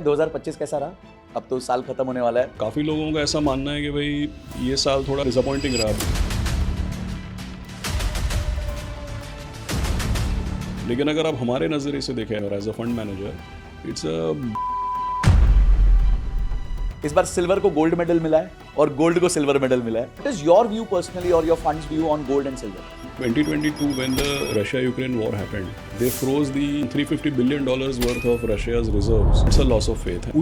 2025 कैसा रहा? अब तो साल खत्म होने वाला है। काफ़ी लोगों का ऐसा मानना है कि भाई ये साल थोड़ा डिसअपॉइंटिंग रहा, लेकिन अगर आप हमारे नज़रिए से देखें और as a fund manager it's इस बार सिल्वर को गोल्ड मेडल मिला है और गोल्ड को सिल्वर मेडल मिला है। What is your view personally और your funds view on gold and silver? 2022 when the Russia-Ukraine war happened, they froze the $350 billion worth of Russia's reserves. It's a loss of faith.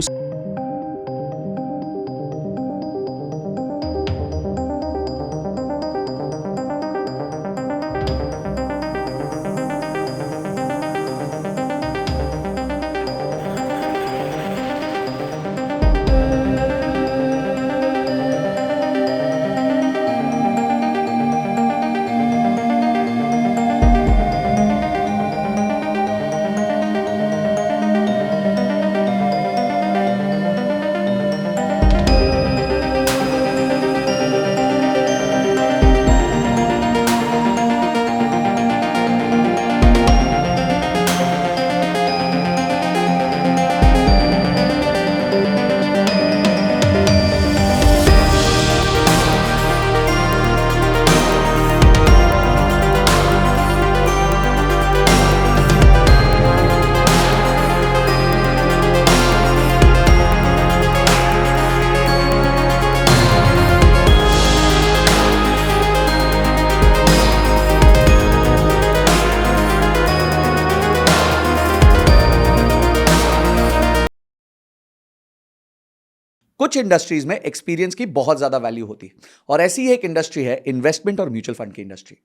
कुछ industries में experience की बहुत ज्यादा value होती है और ऐसी ही एक इंडस्ट्री है इन्वेस्टमेंट और म्यूचुअल फंड की इंडस्ट्री।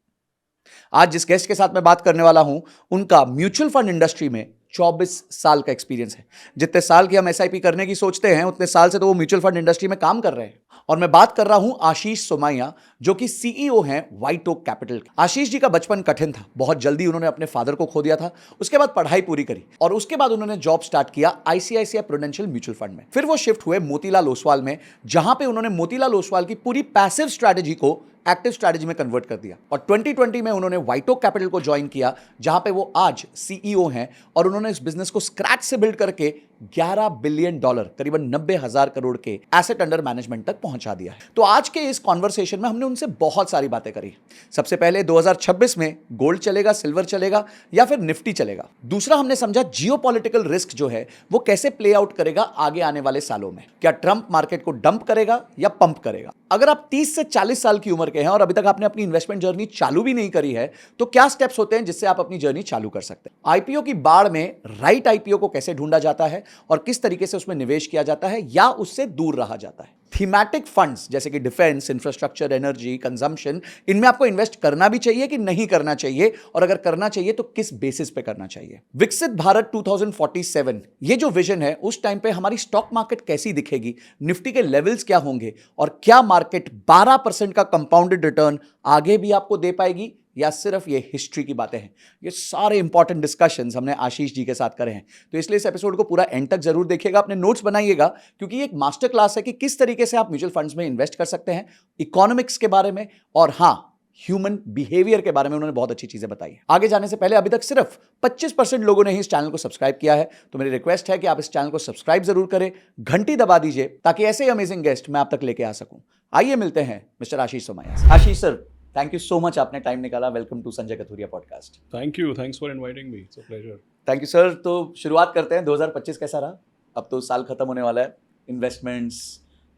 आज जिस गेस्ट के साथ मैं बात करने वाला हूं उनका म्यूचुअल फंड इंडस्ट्री में 24 साल का एक्सपीरियंस है। जितने साल की हम एसआईपी करने की सोचते हैं उतने साल से तो वो म्यूचुअल फंड इंडस्ट्री में काम कर रहे हैं। और मैं बात कर रहा हूं आशीष सोमैया, जो कि सीईओ हैं white okay capital. Ashish ji का बचपन कठिन था, बहुत जल्दी उन्होंने अपने फादर को खो दिया था। उसके बाद पढ़ाई पूरी करी और उसके बाद उन्होंने जॉब स्टार्ट किया आईसीआईसीआई प्रूडेंशियल म्यूचुअल फंड में। फिर वो शिफ्ट हुए मोतीलाल ओसवाल में, जहां पे उन्होंने मोतीलाल ओसवाल की पूरी पैसिव स्ट्रैटेजी को एक्टिव स्ट्रैटेजी में कन्वर्ट कर दिया। और 2020 में उन्होंने व्हाइट ओक कैपिटल को ज्वाइन किया, जहां पे वो आज सीईओ हैं और उन्होंने इस बिजनेस को स्क्रैच से बिल्ड करके $11 बिलियन, करीबन 90,000 करोड़ के एसेट अंडर मैनेजमेंट तक पहुंचा दिया है। तो आज के इस कॉन्वर्सेशन में हमने उनसे बहुत सारी बातें करी। सबसे पहले 2026 में गोल्ड चलेगा, सिल्वर चलेगा या फिर निफ्टी चलेगा। दूसरा हमने समझा जियोपॉलिटिकल रिस्क जो है वो कैसे प्ले आउट करेगा आगे आने वाले सालों में। क्या ट्रंप मार्केट को डंप करेगा या पंप करेगा? अगर आप 30 से 40 साल की उम्र के हैं और अभी तक आपने अपनी इन्वेस्टमेंट जर्नी चालू भी नहीं करी है, तो क्या स्टेप्स होते हैं जिससे आप अपनी जर्नी चालू कर सकते हैं? आईपीओ की बाढ़ में राइट आईपीओ को कैसे ढूंढा जाता है और किस तरीके से उसमें निवेश किया जाता है या उससे दूर रहा जाता है? थीमैटिक फंड्स जैसे कि डिफेंस, इंफ्रास्ट्रक्चर, एनर्जी, कंजम्पशन, इनमें आपको इन्वेस्ट करना भी चाहिए कि नहीं करना चाहिए, और अगर करना चाहिए तो किस बेसिस पे करना चाहिए? विकसित भारत 2047, ये जो विजन है, उस टाइम पे हमारी स्टॉक मार्केट कैसी दिखेगी, निफ्टी के लेवल्स क्या होंगे और क्या मार्केट 12% का कंपाउंडेड रिटर्न आगे भी आपको दे पाएगी या सिर्फ ये हिस्ट्री की बातें हैं? ये सारे इंपॉर्टेंट डिस्कशंस हमने आशीष जी के साथ करे हैं। तो इसलिए इस एपिसोड को पूरा एंड तक जरूर देखिएगा, अपने नोट्स बनाइएगा, क्योंकि ये एक मास्टर क्लास है कि किस तरीके से आप म्यूचुअल फंड्स में इन्वेस्ट कर सकते हैं, इकोनॉमिक्स के बारे में और हाँ, ह्यूमन बिहेवियर के बारे में उन्होंने बहुत अच्छी चीजें बताई। आगे जाने से पहले अभी तक सिर्फ 25% लोगों ने ही इस चैनल को सब्सक्राइब किया है, तो मेरी रिक्वेस्ट है कि आप इस चैनल को सब्सक्राइब जरूर करें, घंटी दबा दीजिए ताकि ऐसे ही अमेजिंग गेस्ट मैं आप तक लेके आ सकूं। आइए मिलते हैं Mr Ashish Somaiya. Ashish sir, thank you so much, आपने टाइम निकाला। Welcome to Sanjay Kathuria podcast. Thank you, thanks for inviting me, it's a pleasure. Thank you sir. तो शुरुआत करते हैं, 2025 कैसा रहा? अब तो साल खत्म होने वाला है। इन्वेस्टमेंट्स,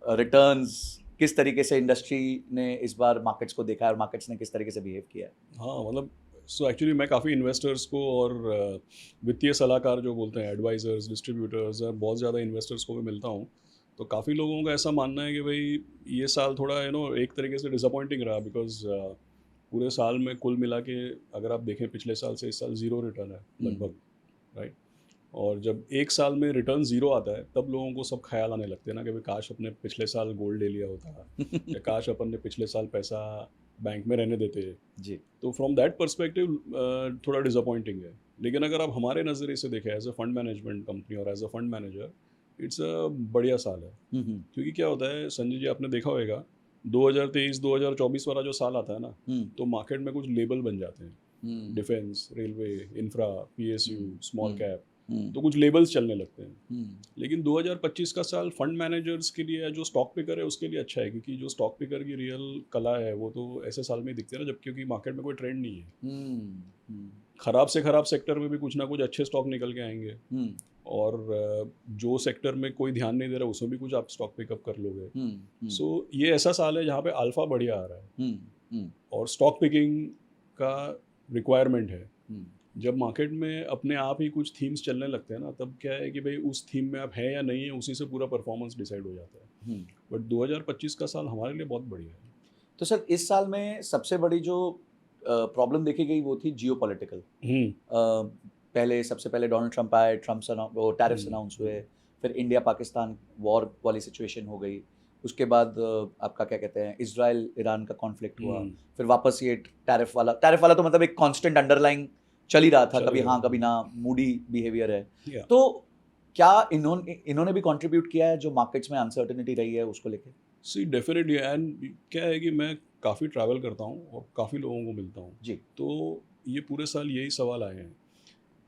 रिटर्न्स, किस तरीके से इंडस्ट्री ने इस बार मार्केट्स को देखा है और मार्केट्स ने किस तरीके से बिहेव किया है? हाँ, मतलब सो एक्चुअली मैं काफ़ी इन्वेस्टर्स को और वित्तीय सलाहकार जो बोलते हैं, एडवाइजर्स, डिस्ट्रीब्यूटर्स और बहुत ज़्यादा इन्वेस्टर्स को भी मिलता हूँ। तो काफ़ी लोगों का ऐसा मानना है कि भाई ये साल थोड़ा एक तरीके से डिसअपॉइंटिंग रहा, बिकॉज पूरे साल में कुल मिला के अगर आप देखें पिछले साल से इस साल ज़ीरो रिटर्न है लगभग, राइट। और जब एक साल में रिटर्न ज़ीरो आता है तब लोगों को सब ख्याल आने लगते हैं ना कि भाई काश अपने पिछले साल गोल्ड ले लिया होता या काश अपन ने पिछले साल पैसा बैंक में रहने देते जी। तो फ्रॉम दैट पर्सपेक्टिव थोड़ा डिसअपॉइंटिंग है। लेकिन अगर आप हमारे नज़रिए से देखें as a fund management company और as a fund manager, it's a बढ़िया साल है। क्योंकि क्या होता है संजय जी, आपने देखा होगा 2023-2024 वाला जो साल आता है ना, तो मार्केट में कुछ लेबल बन जाते हैं, defence, railway, infra, PSU, small cap, तो कुछ लेबल्स चलने लगते हैं। लेकिन 2025 का साल फंड मैनेजर्स के लिए या जो स्टॉक पिकर है उसके लिए अच्छा है, क्योंकि जो स्टॉक पिकर की रियल कला है वो तो ऐसे साल में ही दिखती है ना, जब क्योंकि मार्केट में कोई ट्रेंड नहीं है। खराब से खराब सेक्टर में भी कुछ ना कुछ अच्छे स्टॉक निकल के आएंगे, और जो सेक्टर में कोई ध्यान नहीं दे रहा उसमें भी कुछ आप स्टॉक पिकअप कर लोगे। सो ये ऐसा साल है जहाँ पे अल्फा बढ़िया आ रहा है और स्टॉक पिकिंग का रिक्वायरमेंट है। जब मार्केट में अपने आप ही कुछ थीम्स चलने लगते हैं ना, तब क्या है कि भाई उस थीम में आप हैं या नहीं है, उसी से पूरा परफॉर्मेंस डिसाइड हो जाता है। बट 2025 का साल हमारे लिए बहुत बढ़िया है। तो सर इस साल में सबसे बड़ी जो प्रॉब्लम देखी गई वो थी जियो पॉलिटिकल। सबसे पहले डोनाल्ड ट्रंप आए, वो टैरिफ्स अनाउंस हुए, फिर इंडिया पाकिस्तान वॉर वाली सिचुएशन हो गई, उसके बाद आपका क्या कहते हैं इजराइल ईरान का कॉन्फ्लिक्ट हुआ, फिर वापस ये टैरिफ वाला तो मतलब एक कांस्टेंट अंडरलाइंग चल ही रहा था, कभी हाँ कभी ना, मूडी बिहेवियर है। तो क्या इन्होंने भी कंट्रीब्यूट किया है जो मार्केट्स में अनसर्टेनिटी रही है उसको लेके? सी डेफिनेटली, एंड क्या है कि मैं काफ़ी ट्रैवल करता हूँ और काफ़ी लोगों को मिलता हूँ जी, तो ये पूरे साल यही सवाल आए हैं।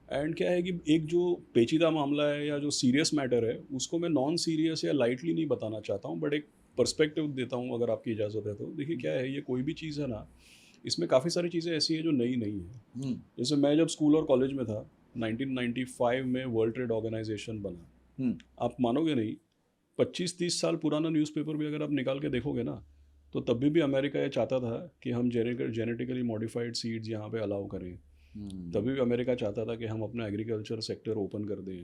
एंड क्या है कि एक जो पेचीदा मामला है या जो सीरियस मैटर है उसको मैं नॉन सीरियस या लाइटली नहीं बताना चाहता हूँ, बट एक पर्सपेक्टिव देता हूँ अगर आपकी इजाज़त है तो। देखिए क्या है, ये कोई भी चीज़ है ना, इसमें काफ़ी सारी चीज़ें ऐसी हैं जो नई नहीं है। जैसे मैं जब स्कूल और कॉलेज में था 1995 में वर्ल्ड ट्रेड ऑर्गेनाइजेशन बना। आप मानोगे नहीं, 25-30 साल पुराना न्यूज़पेपर भी अगर आप निकाल के देखोगे ना, तो तभी भी अमेरिका ये चाहता था कि हम जेनेटिकली मॉडिफाइड सीड्स यहाँ पे अलाउ करें। तभी भी अमेरिका चाहता था कि हम अपना एग्रीकल्चर सेक्टर ओपन कर दें,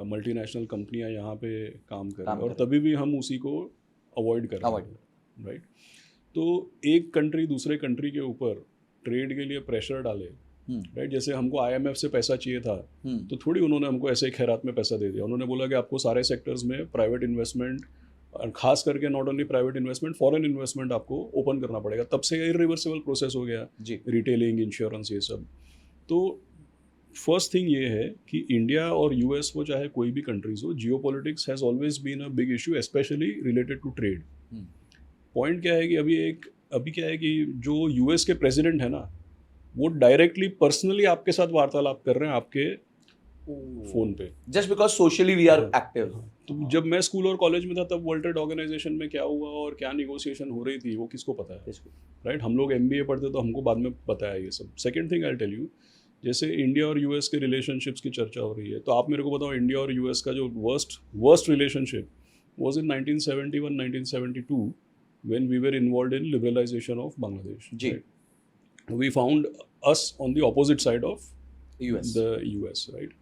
मल्टीनेशनल कंपनियां यहाँ पे काम करें, और तभी भी हम उसी को अवॉइड कर रहे हैं, राइट। तो एक कंट्री दूसरे कंट्री के ऊपर ट्रेड के लिए प्रेशर डाले, राइट। जैसे हमको IMF से पैसा चाहिए था, तो थोड़ी उन्होंने हमको ऐसे ही खैरात में पैसा दे दिया। उन्होंने बोला कि आपको सारे सेक्टर्स में प्राइवेट इन्वेस्टमेंट, और खास करके not only private investment, foreign investment आपको ओपन करना पड़ेगा। तब से इरिवर्सिबल प्रोसेस हो गया, रिटेलिंग, इंश्योरेंस, ये सब। तो फर्स्ट थिंग ये है कि इंडिया और US वो चाहे कोई भी कंट्रीज हो, geopolitics has always been a big issue, specially related to trade. Point क्या है कि अभी क्या है कि जो US के प्रेसिडेंट है ना, वो डायरेक्टली पर्सनली आपके साथ वार्तालाप कर रहे हैं आपके फोन पे, just because socially we are active. तो जब मैं स्कूल और कॉलेज में था तब वर्ल्ड ट्रेड ऑर्गेनाइजेशन में क्या हुआ और क्या निगोशिएशन हो रही थी वो किसको पता है, राइट। हम लोग MBA पढ़ते तो हमको बाद में पता है ये सब। Second thing I tell you, जैसे इंडिया और US के रिलेशनशिप्स की चर्चा हो रही है, तो आप मेरे को बताओ इंडिया और US का जो worst relationship was in 1971-1972 when we were involved in liberalization of Bangladesh. जी, right? We found us on the opposite side of US. the US, right?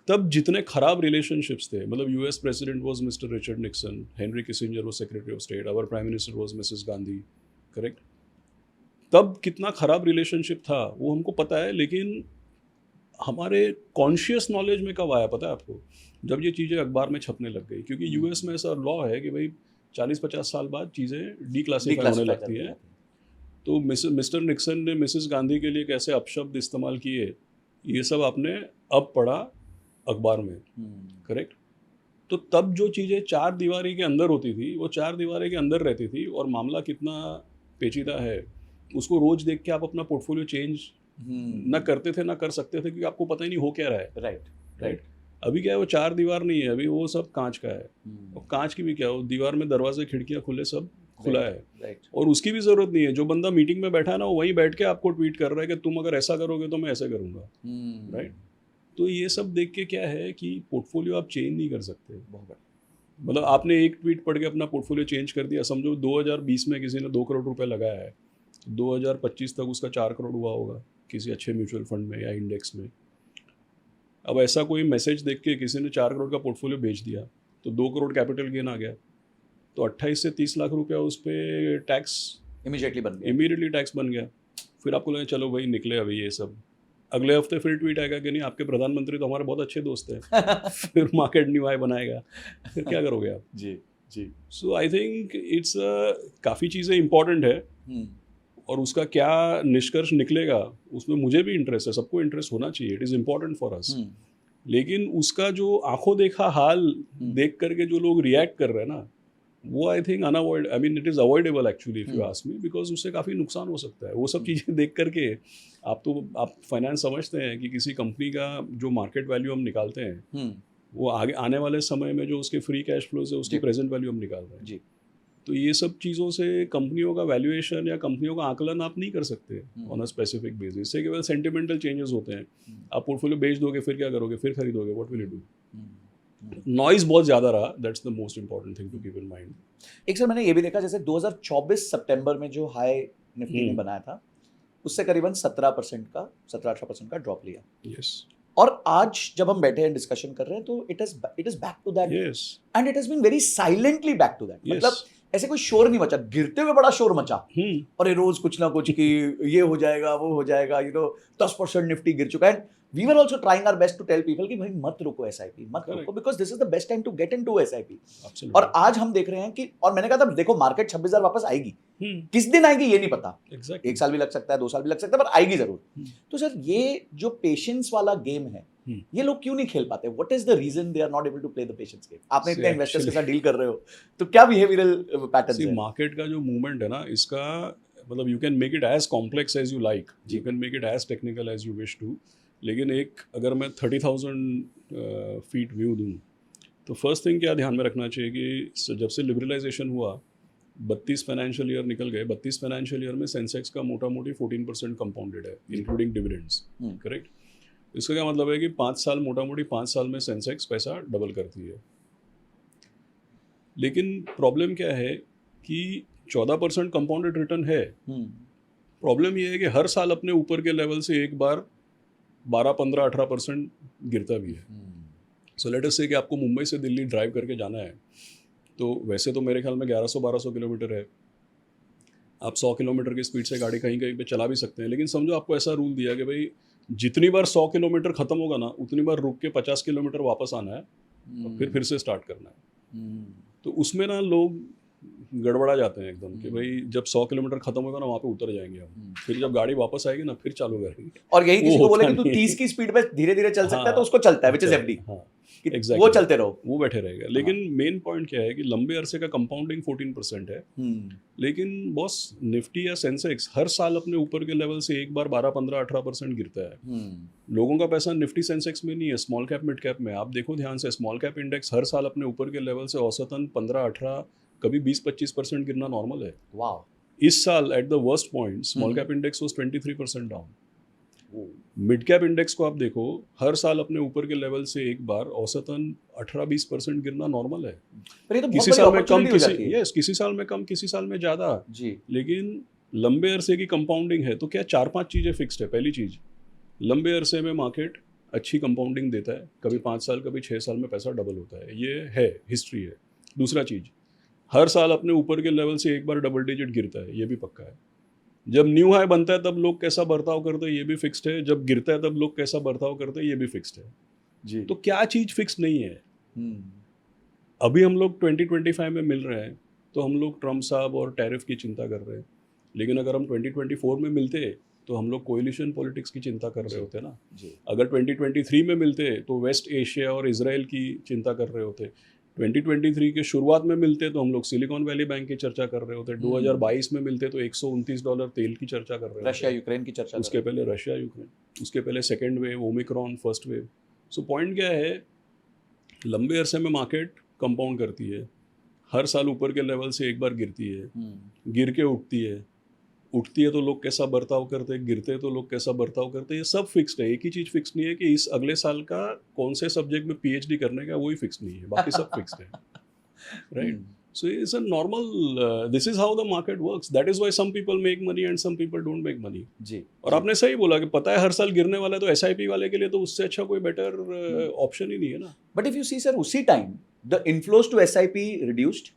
तब जितने खराब रिलेशनशिप्स थे, मतलब US president was Mr Richard Nixon, Henry Kissinger was secretary of state, our prime minister was Mrs Gandhi, correct. तब कितना खराब relationship था वो हमको पता है, लेकिन हमारे कॉन्शियस नॉलेज में कब आया पता है आपको? जब ये चीज़ें अखबार में छपने लग गई, क्योंकि US में ऐसा लॉ है कि भाई 40-50 साल बाद चीज़ें डीक्लासिफाई होने लगती है। तो मिस्टर निक्सन ने मिसेस गांधी के लिए कैसे अपशब्द इस्तेमाल किए, ये सब आपने अब पढ़ा अखबार में, करेक्ट। तो तब जो चीज़ें चार दीवारी के अंदर होती थी वो चार दीवारी के अंदर रहती थी, और मामला कितना पेचीदा है उसको रोज देख के आप अपना पोर्टफोलियो चेंज ना करते थे ना कर सकते थे, क्योंकि आपको पता ही नहीं हो क्या रहा है, राइट। अभी क्या है, वो चार दीवार नहीं है, अभी वो सब कांच का है। और कांच की भी क्या हो, दीवार में दरवाजे खिड़कियाँ खुले, सब खुला है, और उसकी भी जरूरत नहीं है। जो बंदा मीटिंग में बैठा है ना, वो वहीं बैठ के आपको ट्वीट कर रहा है कि तुम अगर ऐसा करोगे तो मैं ऐसा करूंगा, राइट। तो ये सब देख के क्या है कि पोर्टफोलियो आप चेंज नहीं कर सकते। मतलब आपने एक ट्वीट पढ़ के अपना पोर्टफोलियो चेंज कर दिया, समझो 2020 में किसी ने 2 करोड़ रुपए लगाया है, 2025 तक उसका 4 करोड़ हुआ होगा किसी अच्छे म्यूचुअल फंड में या इंडेक्स में। अब ऐसा कोई मैसेज देख के किसी ने 4 करोड़ का पोर्टफोलियो बेच दिया तो 2 करोड़ कैपिटल गेन आ गया, तो 28 से 30 लाख रुपया उस पर टैक्स इमीडिएटली टैक्स बन गया। फिर आपको लगा चलो भाई निकले अभी ये सब। अगले हफ्ते फिर ट्वीट आएगा कि नहीं आपके प्रधानमंत्री तो हमारे बहुत अच्छे दोस्त हैं फिर मार्केट न्यू हाई बनाएगा, फिर क्या करोगे आप? जी। सो आई थिंक इट्स काफ़ी चीज़ें इंपॉर्टेंट है, और उसका क्या निष्कर्ष निकलेगा उसमें मुझे भी इंटरेस्ट है, सबको इंटरेस्ट होना चाहिए, it is important for us. लेकिन उसका जो आंखों देखा हाल देख करके जो लोग रिएक्ट कर रहे हैं ना, वो I think unavoid, I mean it is avoidable actually if you ask me, because उससे काफ़ी नुकसान हो सकता है। वो सब चीज़ें देख करके आप फाइनेंस समझते हैं कि किसी कंपनी का जो मार्केट वैल्यू हम निकालते हैं वो आगे आने वाले समय में जो उसके फ्री कैश फ्लो से उसकी प्रेजेंट वैल्यू हम निकाल रहे हैं जी। तो ये सब चीज़ों से कंपनियों का वैल्यूएशन या कंपनियों का आकलन आप नहीं कर सकते ऑन अ स्पेसिफिक बेसिस। इससे केवल सेंटिमेंटल चेंजेस होते हैं। आप पोर्टफोलियो बेच दोगे फिर क्या करोगे, फिर खरीदोगे, what will you do. Noise बहुत ज़्यादा रहा, that's the most important thing to keep in mind. एक सर मैंने ये भी देखा जैसे 2024 सितंबर में जो हाई निफ्टी ने बनाया था उससे करीबन 17% का ड्रॉप लिया। यस और आज जब हम बैठे हैं डिस्कशन कर रहे हैं तो it is back to that yes and it has been very silently back to that. Yes. मतलब ऐसे कोई शोर नहीं मचा, गिरते हुए बड़ा शोर मचा और ये रोज कुछ ना कुछ कि ये हो जाएगा वो हो जाएगा, 10% निफ्टी गिर चुका है। We were also trying our best to tell people कि भाई मत रुको एसआईपी मत Correct. रुको, because this is the best time to get into SIP. Absolutely. और आज हम देख रहे हैं कि, और मैंने कहा था देखो मार्केट 26,000 वापस आएगी, किस दिन आएगी ये नहीं पता, Exactly. 1 साल भी लग सकता है 2 साल भी लग सकता है, पर आएगी जरूर। तो सर ये जो पेशेंस वाला गेम है ये लोग क्यों नहीं खेल पाते? What is the reason they are not able to play the patience game? आपने इतने इन्वेस्टर्स के साथ डील कर रहे हो तो क्या बिहेवियरल पैटर्न्स हैं? मार्केट का जो मूवमेंट है ना, इसका मतलब you can make it as complex as you like, you can make it as technical as you wish to. लेकिन एक अगर मैं 30,000 फीट व्यू दूँ तो फर्स्ट थिंग क्या ध्यान में रखना चाहिए कि जब से लिबरलाइजेशन हुआ 32 फाइनेंशियल ईयर निकल गए, 32 फाइनेंशियल ईयर में सेंसेक्स का मोटा मोटी 14% कंपाउंडेड है इंक्लूडिंग डिविडेंड्स। करेक्ट। इसका क्या मतलब है कि 5 साल मोटा मोटी 5 साल में सेंसेक्स पैसा डबल करती है। लेकिन प्रॉब्लम क्या है कि 14% कंपाउंडेड रिटर्न है। प्रॉब्लम ये है कि हर साल अपने ऊपर के लेवल से एक बार 12, 15, 18% गिरता भी है। सो लेट अस से कि आपको मुंबई से दिल्ली ड्राइव करके जाना है तो वैसे तो मेरे ख्याल में 1100-1200 किलोमीटर है, आप 100 किलोमीटर की स्पीड से गाड़ी कहीं कहीं पे चला भी सकते हैं। लेकिन समझो आपको ऐसा रूल दिया कि भाई जितनी बार 100 किलोमीटर खत्म होगा ना उतनी बार रुक के 50 किलोमीटर वापस आना है और फिर से स्टार्ट करना है। तो उसमें ना लोग गड़बड़ा जाते हैं एकदम कि भाई जब 100 किलोमीटर खत्म होगा ना वहाँ पे उतर जाएंगे हम, फिर जब गाड़ी वापस आएगी ना फिर चालू करेंगे। और यही किसी वो को बोले कि होता तू नहीं। 30 की स्पीड पे धीरे धीरे चल सकता है तो हाँ, उसको चलता है, विच इज अच्छा, एफडी। हाँ, कि exactly. वो चलते रहो, वो बैठे रहेगा। लेकिन मेन पॉइंट क्या है कि लंबे अरसे का कंपाउंडिंग 14% है। लेकिन बॉस निफ्टी या सेंसेक्स हर साल अपने ऊपर के लेवल से एक बार 12, 15, 18% गिरता है। लोगों का पैसा निफ्टी सेंसेक्स में नहीं है, स्मॉल कैप मिड कैप में। आप देखो ध्यान से, स्मॉल कैप इंडेक्स हर साल अपने ऊपर के लेवल से औसतन 15, 18, कभी 20-25% गिरना नॉर्मल है। वाओ। इस साल at the worst point small cap index was 23% down. Mid cap index को आप देखो, हर साल अपने ऊपर के लेवल से एक बार औसतन 18-20% गिरना नॉर्मल है। पर ये तो बहुत किसी बड़ी साल में कम, opportunity हो जाती है। किसी साल में कम, किसी साल में ज़्यादा जी। लेकिन लंबे अरसे की कंपाउंडिंग है तो क्या 4-5 चीज़ें फिक्स्ड है। पहली चीज़, लंबे अरसे में मार्केट अच्छी कंपाउंडिंग देता है, कभी 5 साल कभी 6 साल में पैसा डबल होता है, ये है हिस्ट्री है। दूसरा चीज़, हर साल अपने ऊपर के लेवल से एक बार डबल डिजिट गिरता है, ये भी पक्का है। जब न्यू हाई बनता है तब लोग कैसा बर्ताव करते हैं ये भी फिक्स्ड है, जब गिरता है तब लोग कैसा बर्ताव करते हैं ये भी फिक्स्ड है। जी। तो क्या चीज़ फिक्स नहीं है? अभी हम लोग 2025 में मिल रहे हैं तो हम लोग ट्रम्प साहब और टैरिफ की चिंता कर रहे हैं, लेकिन अगर हम 2024 में मिलते तो हम लोग कोएलिशन पॉलिटिक्स की चिंता कर रहे होते ना। अगर 2023 में मिलते तो वेस्ट एशिया और इजराइल की चिंता कर रहे होते। 2023 के शुरुआत में मिलते तो हम लोग सिलिकॉन वैली बैंक की चर्चा कर रहे होते। 2022 में मिलते तो $129 तेल की चर्चा कर रहे होते। रशिया यूक्रेन की चर्चा, उसके पहले रशिया यूक्रेन, उसके पहले second wave, Omicron, first wave. So point क्या है, लंबे अरसे में मार्केट कंपाउंड करती है, हर साल ऊपर के लेवल से एक बार गिरती है, गिर के उठती है तो लोग कैसा बर्ताव करते हैं, गिरते हैं तो लोग कैसा बर्ताव करते हैं, ये सब फिक्स्ड है। एक ही चीज़ फिक्स नहीं है कि इस अगले साल का कौन से सब्जेक्ट में पीएचडी करने का, वही फिक्स नहीं है, बाकी सब फिक्स्ड है। Right. So it's a normal, this is how the market works. That is why some people make money and some people don't make money. जी। और आपने सही बोला कि पता है हर साल गिरने वाला है तो एसआईपी वाले के लिए तो उससे अच्छा कोई बेटर ऑप्शन ही नहीं है ना। But if you see sir, उसी time the inflows to SIP reduced,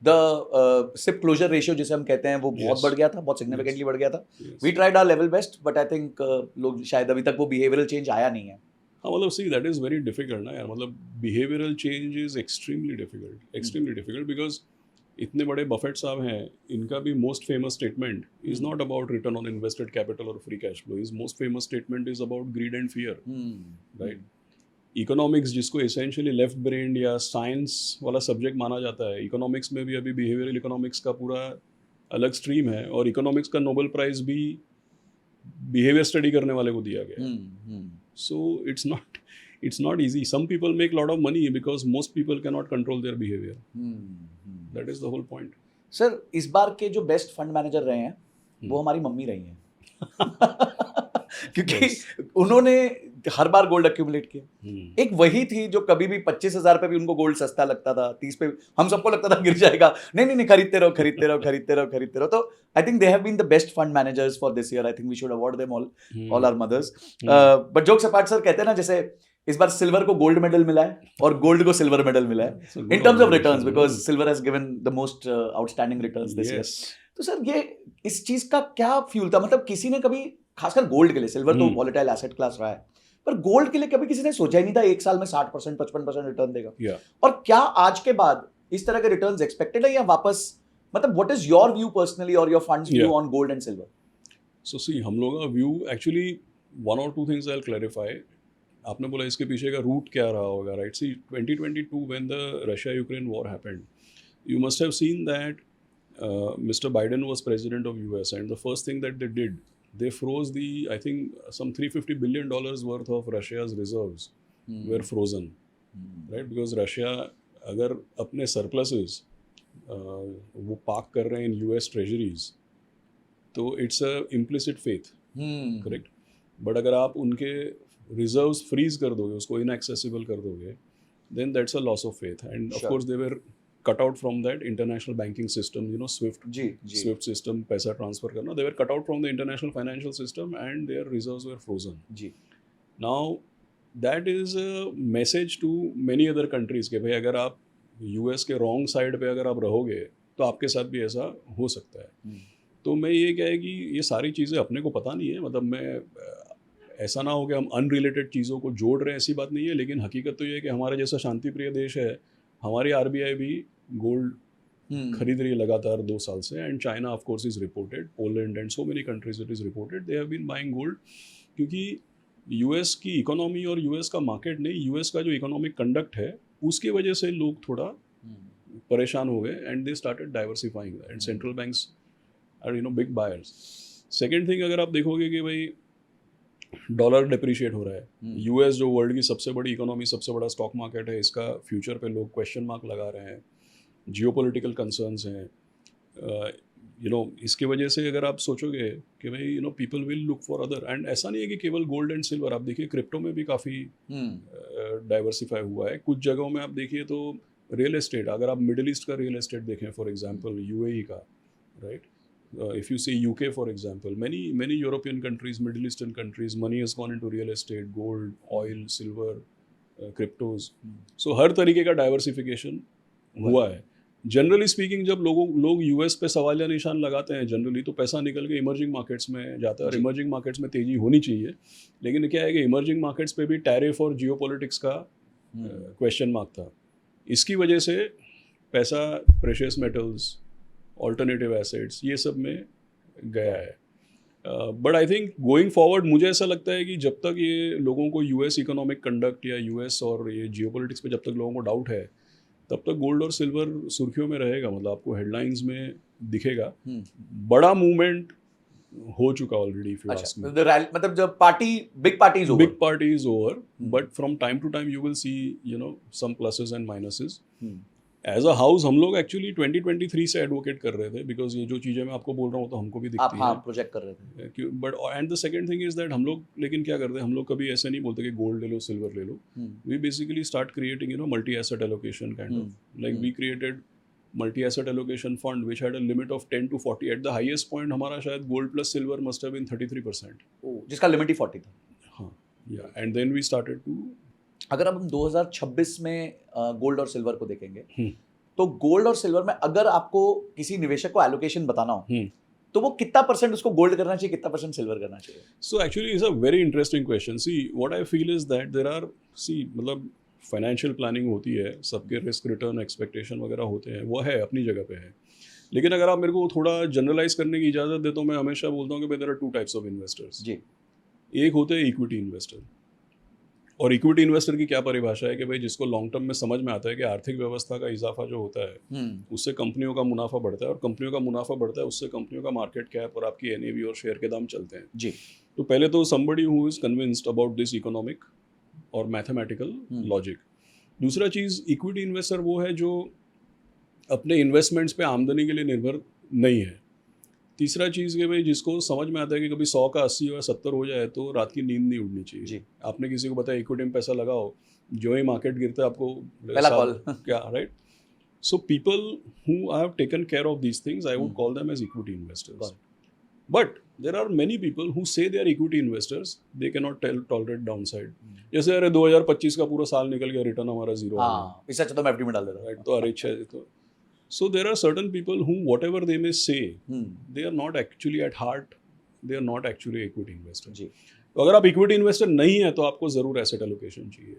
the SIP closure ratio जिसे हम कहते हैं वो बहुत Yes. बढ़ गया था, बहुत सिग्निफिकेंटली बढ़ गया था। Yes. We tried our level best but I think लोग शायद अभी तक वो बिहेवियरल चेंज आया नहीं है। हाँ मतलब see that is very difficult ना यार, मतलब behavioural change is extremely difficult because इतने बड़े बफेट साहब हैं, इनका भी most famous statement is not about return on invested capital और free cash flow, is most famous statement is about greed and fear, right. Economics जिसको essentially left brain या science वाला सब्जेक्ट माना जाता है, इकोनॉमिक्स में भी अभी बिहेवियरल इकोनॉमिक्स का पूरा अलग स्ट्रीम है, और इकोनॉमिक्स का नोबेल प्राइज भी बिहेवियर स्टडी करने वाले को दिया गया। सो it's not easy. Some people make a lot of money because most people cannot control their behavior. That is the whole point. Sir इस बार के जो बेस्ट फंड मैनेजर रहे हैं वो हमारी मम्मी रही हैं क्योंकि उन्होंने हर बार गोल्ड अक्यूमुलेट किया। एक वही थी जो कभी भी 25,000 पे भी उनको गोल्ड सस्ता लगता था, 30 पे हम सबको लगता था गिर जाएगा, नहीं नहीं खरीदते रहो खरीदते रहो खरीदते रहो खरीदते रहो। तो I think they have been the best fund managers for this year. I think we should award them all our mothers. But jokes apart sir, कहते हैं ना जैसे इस बार सिल्वर को गोल्ड मेडल मिला है और गोल्ड को सिल्वर मेडल मिला है in terms of returns, because silver has given the most outstanding returns this year. तो सर ये इस चीज का क्या फ्यूल था? मतलब किसी ने कभी, खासकर गोल्ड के लिए, सिल्वर तो वॉलेटाइल एसेट क्लास रहा है, पर गोल्ड के लिए कभी किसी ने सोचा ही नहीं था एक साल में 60% 55% रिटर्न देगा। और क्या आज के बाद इस तरह के रिटर्न्स एक्सपेक्टेड है या वापस, मतलब what is your view personally और your funds view on gold and silver? So see, हम लोगों का व्यू एक्चुअली वन और two things I will clarify. आपने बोला इसके पीछे का रूट क्या रहा होगा, right? See 2022 when the Russia Ukraine war happened, you must have seen that Mr. Biden was president of US, and the first thing that they did, they froze the, I think, some $350 billion worth of Russia's reserves were frozen, right? Because Russia, अगर अपने surpluses वो park कर रहे हैं in US treasuries, तो it's a implicit faith, correct? But अगर आप उनके reserves freeze कर दोगे, उसको inaccessible कर दोगे, then that's a loss of faith. And of course they were cut out from that international banking system, you know, SWIFT system, पैसा transfer करना, they were cut out from the international financial system and their reserves were frozen. Now that is a message to many other countries कि भाई अगर आप US के wrong side पे अगर आप रहोगे तो आपके साथ भी ऐसा हो सकता है। तो मैं ये क्या है कि ये सारी चीज़ें अपने को पता नहीं है, मतलब मैं ऐसा ना हो कि हम अनरिलेटेड चीज़ों को जोड़ रहे हैं, ऐसी बात नहीं है, लेकिन हकीकत तो ये है कि हमारे जैसा शांति प्रिय देश है, हमारी आरबीआई भी गोल्ड खरीद रही है लगातार 2 साल से, and China of course is reported, Poland and so many countries it is reported they have been buying gold, क्योंकि यूएस की इकोनॉमी और यूएस का मार्केट नहीं, यूएस का जो इकोनॉमिक कंडक्ट है उसकी वजह से लोग थोड़ा परेशान हो गए, and they started diversifying and central banks are you know big buyers. Second thing, अगर आप देखोगे कि भाई डॉलर डिप्रिशिएट हो रहा है, यूएस जो वर्ल्ड की सबसे बड़ी इकोनॉमी, सबसे बड़ा स्टॉक मार्केट है, इसका फ्यूचर पे लोग क्वेश्चन मार्क लगा रहे हैं, जियोपॉलिटिकल कंसर्न्स हैं, यू नो, इसकी वजह से अगर आप सोचोगे कि भाई you know people will look for other, and ऐसा नहीं है कि केवल गोल्ड एंड सिल्वर, आप देखिए क्रिप्टो में भी काफ़ी डाइवर्सिफाई हुआ है। कुछ जगहों में आप देखिए तो रियल एस्टेट, अगर आप मिडिल ईस्ट का रियल एस्टेट देखें, फॉर एग्जांपल यूएई का, right, if you see UK for example, many European countries, Middle Eastern countries, money has gone into real estate, gold, oil, silver, cryptos. So हर तरीके का diversification हुआ है। Generally speaking, जब लोग US पे सवालिया निशान लगाते हैं जनरली, तो पैसा निकल के इमर्जिंग मार्केट्स में जाता है, और इमर्जिंग मार्केट्स में तेजी होनी चाहिए, लेकिन क्या है कि इमर्जिंग मार्केट्स पे भी टैरिफ और जियोपॉलिटिक्स का क्वेश्चन मार्क था। इसकी वजह से पैसा प्रेशियस मेटल्स, ऑल्टरनेटिव एसेट्स, ये सब में गया है। But I think going forward मुझे ऐसा लगता है कि जब तक ये लोगों को यूएस इकोनॉमिक कंडक्ट या यूएस और ये जियोपॉलिटिक्स पे जब तक लोगों को डाउट है, तब तक गोल्ड और सिल्वर सुर्खियों में रहेगा, मतलब आपको हेडलाइंस में दिखेगा। बड़ा मूवमेंट हो चुका already, if you ask me. मतलब जब big party is over, but from time to time you will see you know some pluses and minuses. As a house हम लोग एक्चुअली 2023 से एडवोकेट कर रहे थे, बिकॉज ये जो चीज़ें मैं आपको बोल रहा हूँ तो हमको भी दिखती है, प्रोजेक्ट कर रहे थे। But and the second thing is that हम लोग लेकिन क्या करते हैं, हम लोग कभी ऐसे नहीं बोलते कि गोल्ड ले लो सिल्वर ले लो, we basically start creating you know multi asset allocation kind of, like we created multi asset allocation fund which had a limit of 10 to 40, at the highest point हमारा शायद gold plus silver must have been 33%, जिसका limit ही 40 था। हाँ, yeah and then we started to, अगर अब हम 2026 में गोल्ड और सिल्वर को देखेंगे, तो गोल्ड और सिल्वर में अगर आपको किसी निवेशक को एलोकेशन बताना हो, तो वो कितना % उसको गोल्ड करना चाहिए, कितना % सिल्वर करना चाहिए? So actually is a very interesting question. See what I feel is that there are, see मतलब फाइनेंशियल प्लानिंग होती है, सबके रिस्क रिटर्न एक्सपेक्टेशन वगैरह होते हैं, वो है अपनी जगह पे है, लेकिन अगर आप मेरे को थोड़ा जनरलाइज करने की इजाज़त दे तो मैं हमेशा बोलता हूँ कि there are 2 types of investors जी। एक होते हैं इक्विटी इन्वेस्टर और इक्विटी इन्वेस्टर की क्या परिभाषा है कि भाई जिसको लॉन्ग टर्म में समझ में आता है कि आर्थिक व्यवस्था का इजाफा जो होता है उससे कंपनियों का मुनाफा बढ़ता है, और कंपनियों का मुनाफा बढ़ता है उससे कंपनियों का मार्केट कैप और आपकी एनएवी और शेयर के दाम चलते हैं जी। तो पहले तो somebody who is convinced about this economic और मैथमेटिकल लॉजिक। दूसरा चीज़, इक्विटी इन्वेस्टर वो है जो अपने इन्वेस्टमेंट्स पे आमदनी के लिए निर्भर नहीं है। तीसरा चीज़ कि भाई जिसको समझ में आता है कि कभी 100 का 80 या 70 हो जाए तो रात की नींद नहीं उड़नी चाहिए। जी। आपने किसी को बताया इक्विटी में पैसा लगाओ, जो ही मार्केट गिरता है आपको पहला कॉल क्या, right? So people who have taken care of these things I would call them as equity investors. But there are many people who say they are equity investors, they cannot tolerate downside. जैसे अरे 2025 का पूरा साल निकल गया, return हमारा zero, हाँ, इससे अच्छा तो मैं एफडी में डाल देता हूँ, राइट? तो अरे अच्छा, तो so there are certain people who whatever they may say they are not actually at heart, they are not actually equity investor। जी। तो अगर आप इक्विटी इन्वेस्टर नहीं है तो आपको जरूर एसेट एलोकेशन चाहिए।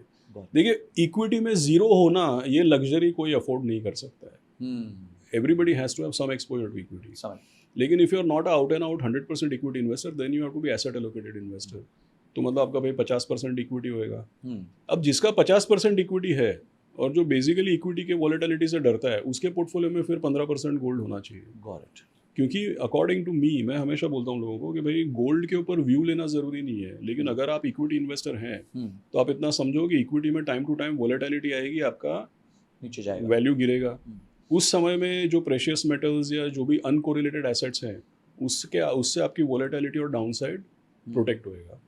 देखिए, इक्विटी में जीरो होना ये लग्जरी कोई अफोर्ड नहीं कर सकता है। Everybody has to have some exposure to equity. लेकिन if you are not out and out 100% equity investor, then you have to be asset allocated investor. तो मतलब आपका भाई 50% इक्विटी होएगा। अब जिसका 50% इक्विटी है और जो बेसिकली इक्विटी के वॉलेटिलिटी से डरता है, उसके पोर्टफोलियो में फिर 15% गोल्ड होना चाहिए। Got it. क्योंकि अकॉर्डिंग टू मी, मैं हमेशा बोलता हूँ लोगों को कि भाई गोल्ड के ऊपर व्यू लेना ज़रूरी नहीं है, लेकिन अगर आप इक्विटी इन्वेस्टर हैं तो आप इतना समझो कि इक्विटी में टाइम टू टाइम वॉलेटिलिटी आएगी, आपका नीचे जाएगा, वैल्यू गिरेगा। उस समय में जो प्रेशियस मेटल्स या जो भी अनकोरिलेटेड एसेट्स हैं उससे आपकी वॉलेटिलिटी और डाउन साइड प्रोटेक्ट होएगा।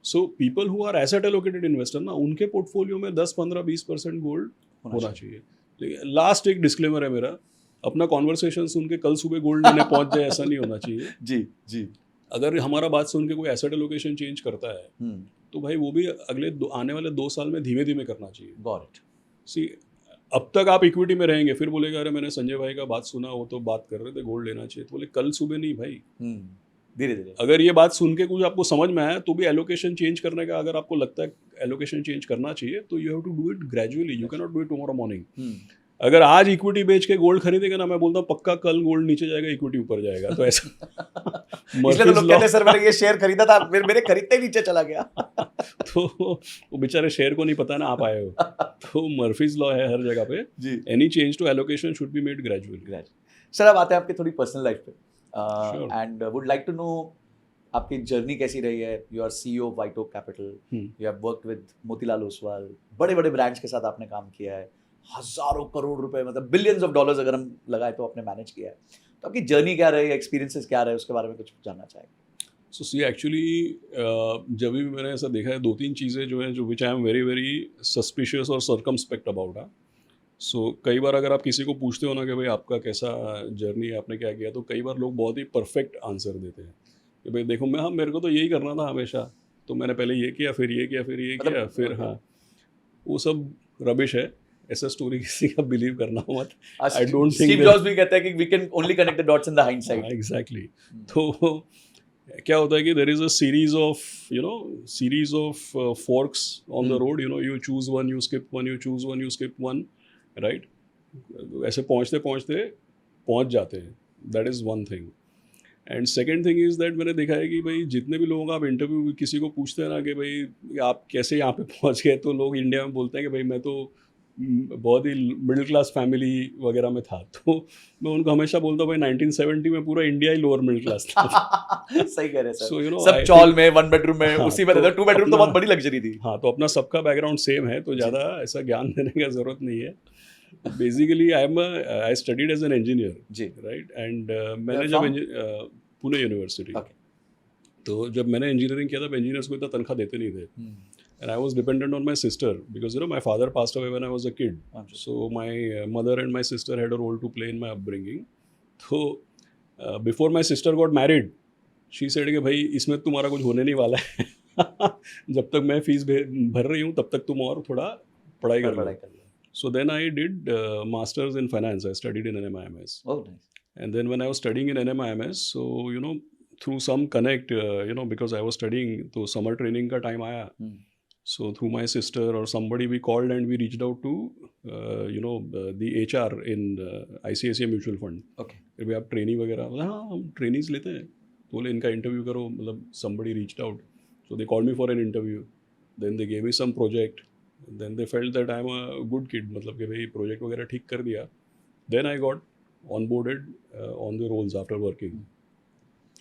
So people who are asset allocated investor ना, उनके पोर्टफोलियो में 10, 15, 20% गोल्ड होना चाहिए। लास्ट एक डिस्क्लेमर है मेरा, अपना कॉन्वर्सेशन सुन के कल सुबह गोल्ड लेने पहुंच जाए ऐसा नहीं होना चाहिए। जी जी। अगर हमारा बात सुन के कोई एसेट एलोकेशन चेंज करता है तो भाई वो भी आने वाले 2 साल में धीमे धीमे करना चाहिए। Got it. सी, अब तक आप इक्विटी में रहेंगे, फिर बोलेगा अरे मैंने संजय भाई का बात सुना, वो तो बात कर रहे थे गोल्ड लेना चाहिए, तो बोले कल सुबह नहीं भाई, धीरे धीरे। अगर ये बात सुन के कुछ आपको समझ में आया तो भी एलोकेशन चेंज करने का, अगर आपको लगता है एलोकेशन चेंज करना चाहिए तो you have to do it gradually, you can not do it tomorrow morning. अगर आज इक्विटी बेच के गोल्ड खरीदेगा ना, मैं बोलता हूँ पक्का कल गोल्ड नीचे जाएगा, इक्विटी ऊपर जाएगा। तो ऐसा इसलिए तो लोग कहते हैं सर मैंने ये शेयर खरीदा था, फिर मेरे खरीदते नीचे चला गया। तो वो बेचारे शेयर को नहीं पता ना आप आए हो। तो मर्फीज लॉ है हर जगह पे जी। Any change to allocation should be made gradually. Sir अब आते हैं आपकी थोड़ी पर्सनल लाइफ पे, and would like to know आपकी जर्नी कैसी रही है। You are CEO of White Oak Capital, you have worked with Motilal Oswal, बड़े बड़े ब्रांड्स के साथ आपने काम किया है, हजारों करोड़ रुपए, मतलब बिलियंस ऑफ डॉलर्स अगर हम लगाए तो आपने मैनेज किया है। तो आपकी जर्नी क्या रही है, एक्सपीरियंसेस क्या रहे, उसके बारे में कुछ जानना चाहेंगे। सो सी एक्चुअली जब भी मैंने ऐसा देखा है 2-3 चीज़ें जो हैं जो which I am very very suspicious और सर्कमस्पेक्ट अबाउट है। सो कई बार अगर आप किसी को पूछते हो ना कि भाई आपका कैसा जर्नी है, आपने क्या किया, तो कई बार लोग बहुत ही परफेक्ट आंसर देते हैं कि भाई देखो मेरे को तो यही करना था हमेशा, तो मैंने पहले ये किया, फिर ये किया, फिर ये किया, फिर हाँ, वो सब रबिश है। ऐसा स्टोरी किसी का बिलीव करना मत। I don't think Steve Jobs भी कहता है कि we can only connect the dots in the hindsight. Exactly. तो क्या होता है कि there is a series of forks on the road, you choose one, you skip one, you choose one, you skip one, right? ऐसे पहुंचते पहुंचते पहुंच जाते हैं। That is one thing. And second thing is that मैंने देखा है कि भाई जितने भी लोगों का आप इंटरव्यू किसी को पूछते हैं ना कि भाई आप कैसे यहाँ पे पहुँच गए, तो लोग इंडिया में बोलते हैं कि भाई मैं तो बहुत ही मिडिल क्लास फैमिली वगैरह में था। तो मैं उनको हमेशा बोलता हूँ भाई 1970 में पूरा इंडिया ही लोअर मिडिल क्लास था। सही कह रहे हैं सर। So, सब चॉल में, 1 बेडरूम में, उसी में रहता, 2 बेडरूम तो बहुत बड़ी लग्जरी थी। हाँ, तो अपना सबका बैकग्राउंड सेम है, तो ज़्यादा ऐसा ज्ञान देने का ज़रूरत नहीं है। Basically I studied as an engineer जी, राइट? एंड मैंने जब पुणे यूनिवर्सिटी, तो जब मैंने इंजीनियरिंग किया था, इंजीनियर्स को इतना तनख्वाह देते नहीं थे। And I was dependent on my sister because my father passed away when I was a kid. So my mother and my sister had a role to play in my upbringing. So before my sister got married, she said कि भाई इसमें तुम्हारा कुछ होने नहीं वाला है। जब तक मैं फीस भर रही हूँ तब तक तुम और थोड़ा पढ़ाई कर लो। So then I did masters in finance. I studied in NMIMS. Oh, nice. And then when I was studying in NMIMS, so through some connect, because I was studying, तो summer training का time आया. So through my sister or somebody, we called and we reached out to the HR in ICICI Mutual Fund. Okay. फिर भी आप trainee वगैरह, हाँ हम trainees लेते हैं, तो बोले इनका इंटरव्यू करो, मतलब somebody reached out, so they called me for an interview. then they gave me some project, then they felt that I'm a good kid, मतलब कि भाई project वगैरह ठीक कर दिया, then I got onboarded on the roles after working.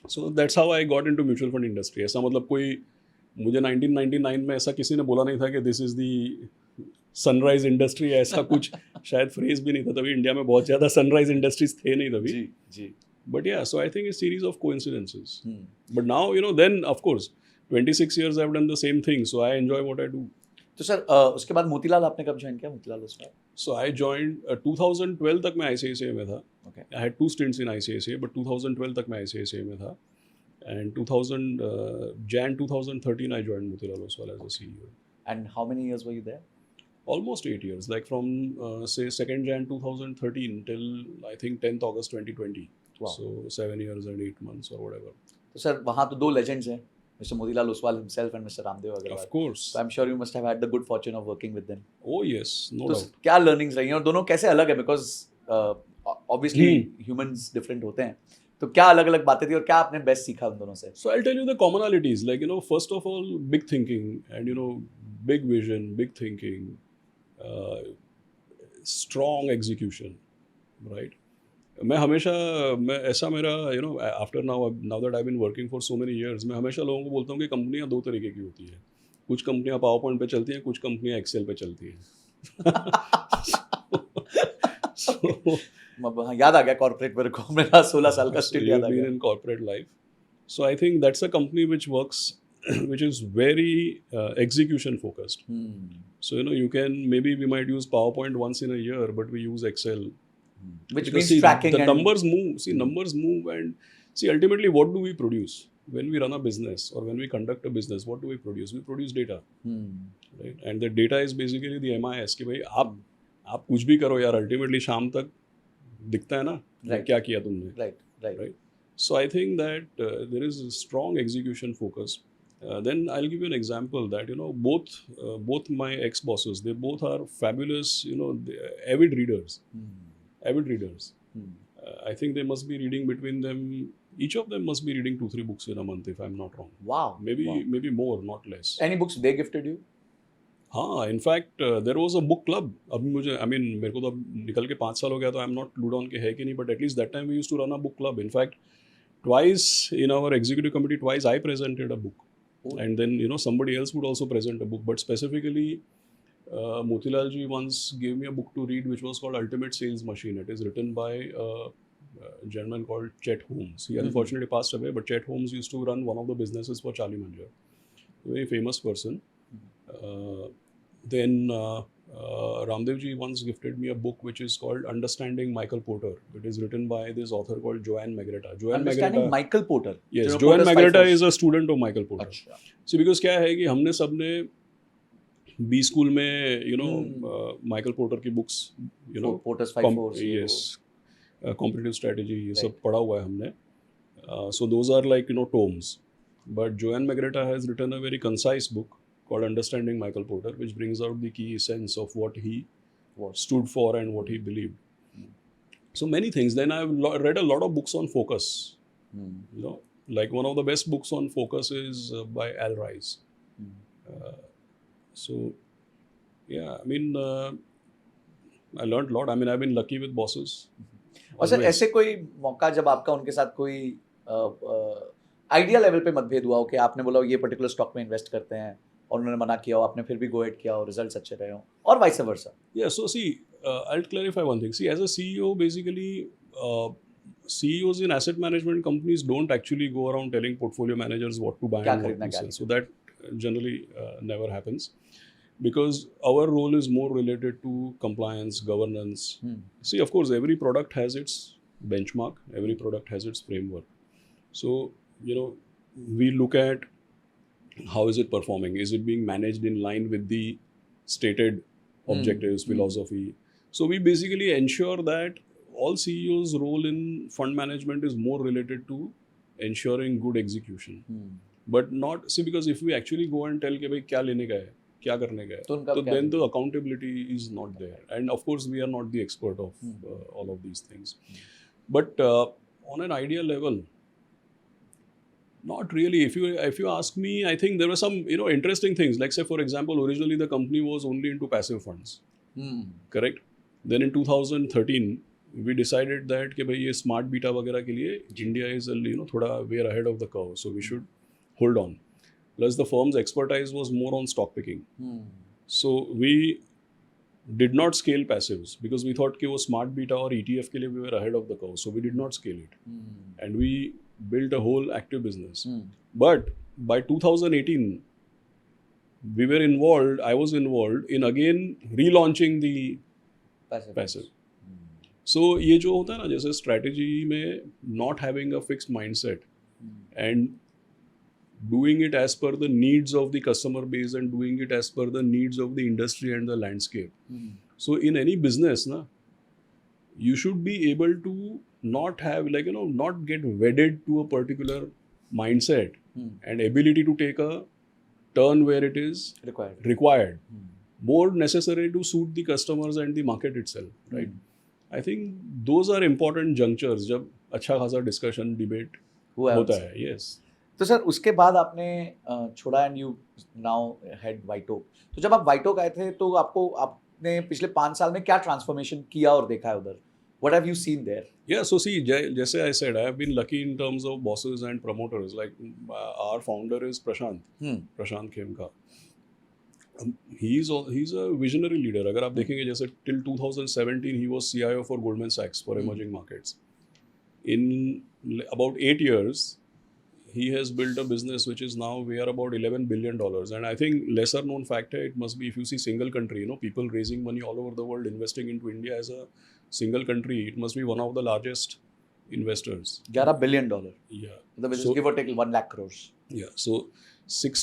So that's how I got into mutual fund industry. ऐसा मतलब कोई मुझे 1999 में ऐसा किसी ने बोला नहीं था कि this is the sunrise industry, ऐसा कुछ शायद फ्रेज भी नहीं था तभी, इंडिया में बहुत ज़्यादा सनराइज इंडस्ट्रीज थे नहीं तभी. जी. But yeah, so I think it's a series of coincidences. But now, then of course, 26 years I've done the same thing, so I enjoy what I do. तो सर उसके बाद मोतीलाल आपने कब ज्वाइन किया, Motilal Oswal? So I joined 2012 तक मैं ICICI में था. Okay. I had 2 stints in ICICI, but 2012 तक मैं ICICI में था. And Jan 2013 I joined Motilal Oswal as a CEO. And how many years were you there? Almost 8 years, like from say 2nd Jan 2013 till I think 10th August 2020. Wow. So 7 years and 8 months or whatever. तो sir वहाँ तो 2 legends हैं, Mr. Motilal Oswal himself and Mr. Ramdev Agarwal. Of course. So I'm sure you must have had the good fortune of working with them. Oh yes, no तो doubt. क्या learnings रही हैं और दोनों कैसे अलग है, because obviously humans different होते हैं, तो क्या अलग-अलग बातें थी और क्या आपने बेस्ट सीखा उन दोनों से? So I'll tell you the commonalities, like first of all, big thinking and big vision, big thinking, strong execution, right? मैं ऐसा मेरा after now that I been working for so many years, मैं हमेशा लोगों को बोलता हूँ कि कंपनियाँ 2 तरीके की होती हैं. कुछ कंपनियाँ पावर पॉइंट पे चलती हैं, कुछ कंपनियाँ एक्सेल पे चलती हैं. याद आ गया कॉर्पोरेट मेरे को, मेरा 16 साल का स्टिल याद आ गया. In corporate life. So I think that's a company which works which is very execution focused. So you can, maybe we might use PowerPoint once in a year, but we use Excel. Which Because means tracking the and numbers move. Numbers move, and ultimately what do we produce when we run a business or when we conduct a business? What do we produce? We produce data, right? And the data is basically the MIS कि भाई आप कुछ भी करो यार, ultimately शाम तक दिखता है ना क्या किया तुमने. Right. So I think that there is a strong execution focus. Then I'll give you an example that both my ex-bosses, they both are fabulous, avid readers. Avid readers. I think they must be reading between them. Each of them must be reading 2-3 books in a month, if I'm not wrong. Wow. Maybe more, not less. Any books they gifted you? हाँ, in fact there was a book club. अभी मेरे को तो अब निकल के 5 साल हो गया, तो I'm not clued on कि है कि नहीं, but at least that time we used to run a book club. In fact, twice in our executive committee, twice I presented a book. And then somebody else would also present a book, but specifically Motilal ji once gave me a book to read which was called Ultimate Sales Machine. It is written by a gentleman called Chet Holmes. He unfortunately passed away, but Chet Holmes used to run one of the businesses for Charlie Munger, a very famous person. Then Ramdev ji once gifted me a book which is called Understanding Michael Porter. It is written by this author called Joanne Magretta. Understanding Michael Porter. Yes, Joanne Magretta is a student of Michael Porter. अच्छा. See, because क्या है कि हमने सबने B school में Michael porter की books Porter's 5 Force. yes, competitive strategy, ये सब पढ़ा हुआ है हमने. So those are like tomes. But Joanne Magretta has written a very concise book called Understanding Michael Porter, which brings out the key essence of what he stood for and what he believed. So many things. Then I've read a lot of books on focus. Like one of the best books on focus is by Al Ries. So yeah, I mean I learned a lot. I mean I've been lucky with bosses. और sir ऐसे कोई मौका जब आपका उनके साथ कोई idea level पे मतभेद हुआ हो कि आपने बोला ये पर्टिकुलर स्टॉक में इन्वेस्ट करते हैं और उन्होंने मना किया हो, आपने फिर भी गो हेड किया और रिजल्ट्स अच्छे रहे हो, और vice versa? Yeah, so see, I'll clarify one thing. See, as a CEO, basically, CEOs in asset management companies don't actually go around telling portfolio managers what to buy and what to sell. So that generally never happens, because our role is more related to compliance, governance. See, of course, every product has its benchmark, every product has its framework. So, we look at how is it performing? Is it being managed in line with the stated objectives, philosophy? So we basically ensure that all CEOs' role in fund management is more related to ensuring good execution. But not, see, because if we actually go and tell कि भाई क्या लेने का है, क्या करने का है, तो then the accountability is not there. And of course, we are not the expert of all of these things. But on an idea level, Not really. If you ask me, I think there were some interesting things. Like say for example, originally the company was only into passive funds. Correct. Then in 2013 we decided that कि भाई ये smart beta वगैरह के लिए India is थोड़ा way ahead of the curve, so we should hold on. Plus the firm's expertise was more on stock picking. So we did not scale passives because we thought कि वो smart beta और ETF के लिए we were ahead of the curve, so we did not scale it. And we built a whole active business. But by 2018 we were involved, I was involved in again relaunching the passive. So ये जो होता है ना, जैसे strategy में not having a fixed mindset and doing it as per the needs of the customer base and doing it as per the needs of the industry and the landscape. So in any business na, you should be able to not have not get wedded to a particular mindset and ability to take a turn where it is required. More necessary to suit the customers and the market itself, right? I think those are important junctures जब अच्छा खासा discussion debate होता है. Yes. तो sir उसके बाद आपने छोड़ा एंड यू नाउ हेड वाइटोक. तो जब आप वाइटोक आए थे तो आपने पिछले 5 साल में क्या ट्रांसफॉर्मेशन किया और देखा है उधर? What have you seen there? Yeah, so see, जैसे I said, I have been lucky in terms of bosses and promoters. Like our founder is Prashant Khemka. He's a visionary leader. अगर आप देखेंगे जैसे till 2017 he was CIO for Goldman Sachs for emerging markets. In about 8 years, he has built a business which is now we are about $11 billion. And I think lesser known factor, it must be if you see single country, people raising money all over the world, investing into India as a single country, it must be one of the largest investors. $11 billion. Yeah. The business give or take 1 lakh crores. Yeah. So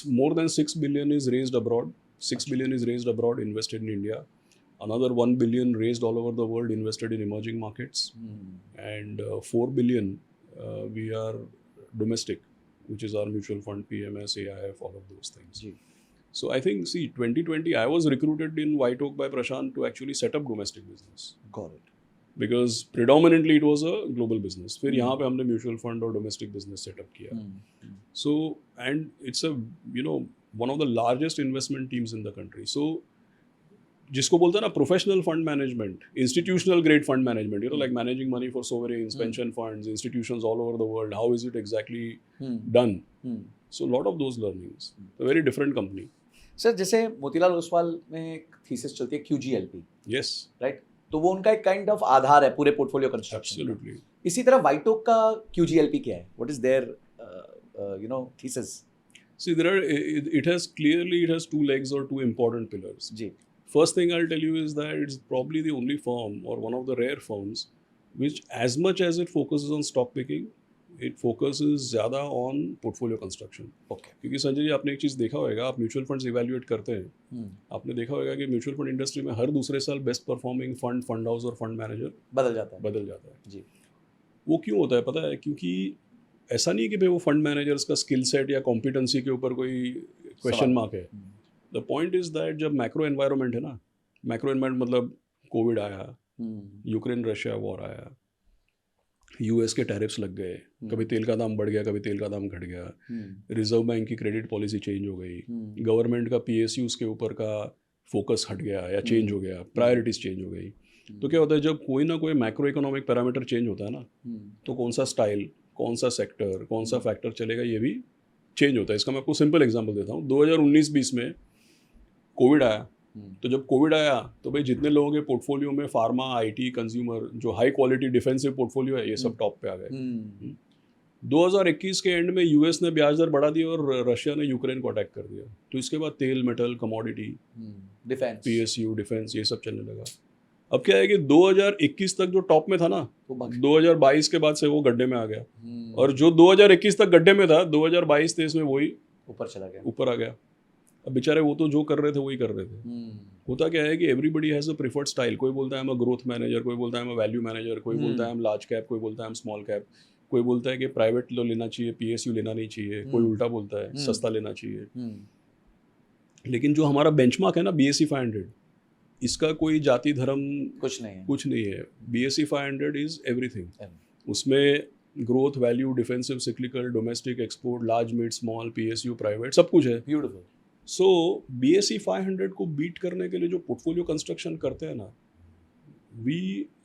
more than 6 billion is raised abroad. 6 billion is raised abroad, invested in India. Another 1 billion raised all over the world, invested in emerging markets. And 4 billion we are domestic, which is our mutual fund, PMS, AIF, all of those things. So I think, see, 2020, I was recruited in White Oak by Prashant to actually set up domestic business. Got it. Because predominantly it was a global business. फिर यहाँ पे हमने mutual fund और domestic business set up किया. So, and it's a, one of the largest investment teams in the country. So, जिसको बोलते हैं ना professional fund management, institutional grade fund management, like managing money for sovereigns, pension funds, institutions all over the world, how is it exactly done? So a lot of those learnings. A very different company. Sir जैसे मोतीलाल ओसवाल में एक thesis चलती है QGLP. Yes. Right? तो वो उनका एक kind of आधार है पूरे पोर्टफोलियो कंस्ट्रक्शन. Absolutely. इसी तरह वाइट ओक का QGLP क्या है? What is their thesis? See, it has 2 legs or 2 important pillars. Ji. First thing I'll tell you is that it's probably the only firm or one of the rare firms which, as much as it focuses on stock picking, it focuses ज़्यादा on portfolio construction. Okay. क्योंकि संजय जी आपने एक चीज़ देखा होगा, आप mutual funds evaluate करते हैं, आपने देखा होगा कि म्यूचुअल फंड इंडस्ट्री में हर दूसरे साल बेस्ट परफॉर्मिंग फंड हाउस और फंड मैनेजर बदल जाता है. जी. वो क्यों होता है पता है? क्योंकि ऐसा नहीं है कि भाई वो फंड मैनेजर्स का स्किल सेट या कॉम्पिटेंसी के ऊपर कोई क्वेश्चन मार्क है. द पॉइंट इज दैट जब मैक्रो एनवायरनमेंट है ना, मैक्रो एनवायरनमेंट मतलब कोविड आया, यूक्रेन रशिया वॉर आया, यूएस के टैरिफ्स लग गए, कभी तेल का दाम बढ़ गया, कभी तेल का दाम घट गया, रिजर्व बैंक की क्रेडिट पॉलिसी चेंज हो गई, गवर्नमेंट का PSUs के ऊपर का फोकस हट गया या चेंज हो गया, प्रायोरिटीज चेंज हो गई. तो क्या होता है जब कोई ना कोई मैक्रो इकोनॉमिक पैरामीटर चेंज होता है ना, तो कौन सा स्टाइल, कौन सा सेक्टर, कौन सा फैक्टर चलेगा, ये भी चेंज होता है. इसका मैं आपको सिंपल एग्जांपल देता हूँ. 2019-20 में कोविड आया, तो जब कोविड आया तो भाई जितने लोगों के पोर्टफोलियो में फार्मा, IT, कंज्यूमर, जो हाई क्वालिटी डिफेंसिव पोर्टफोलियो है, ये सब टॉप पे आ गए. 2021 के एंड में यूएस ने ब्याज दर बढ़ा दी और रशिया ने यूक्रेन को अटैक कर दिया. तो इसके बाद तेल, metal, commodity, defence, PSU, defence, ये सब चलने लगा. अब क्या है कि 2021 तक जो टॉप में था ना, 2022 के बाद से वो गड्ढे में आ गया. और जो 2021 तक गड्ढे में था, 2022-23 में वही ऊपर आ गया. अब बेचारे वो तो जो कर रहे थे वही कर रहे थे. होता क्या है कि everybody has a preferred style. कोई बोलता है I am a growth manager, कोई बोलता है I am a value manager, कोई बोलता है आई एम लार्ज कैप, कोई बोलता है आई एम स्मॉल कैप, कोई बोलता है कि प्राइवेट लो लेना चाहिए, PSU लेना नहीं चाहिए, कोई उल्टा बोलता है सस्ता लेना चाहिए. लेकिन जो हमारा बेंचमार्क है ना BSE 500, इसका कोई जाति धर्म कुछ नहीं है. BSE 500 is everything. उसमें growth, value, defensive, cyclical, domestic, export, large, mid, small, PSU, private, सब कुछ है. ब्यूटीफुल. सो BSE 500 को बीट करने के लिए जो पोर्टफोलियो कंस्ट्रक्शन करते हैं ना, we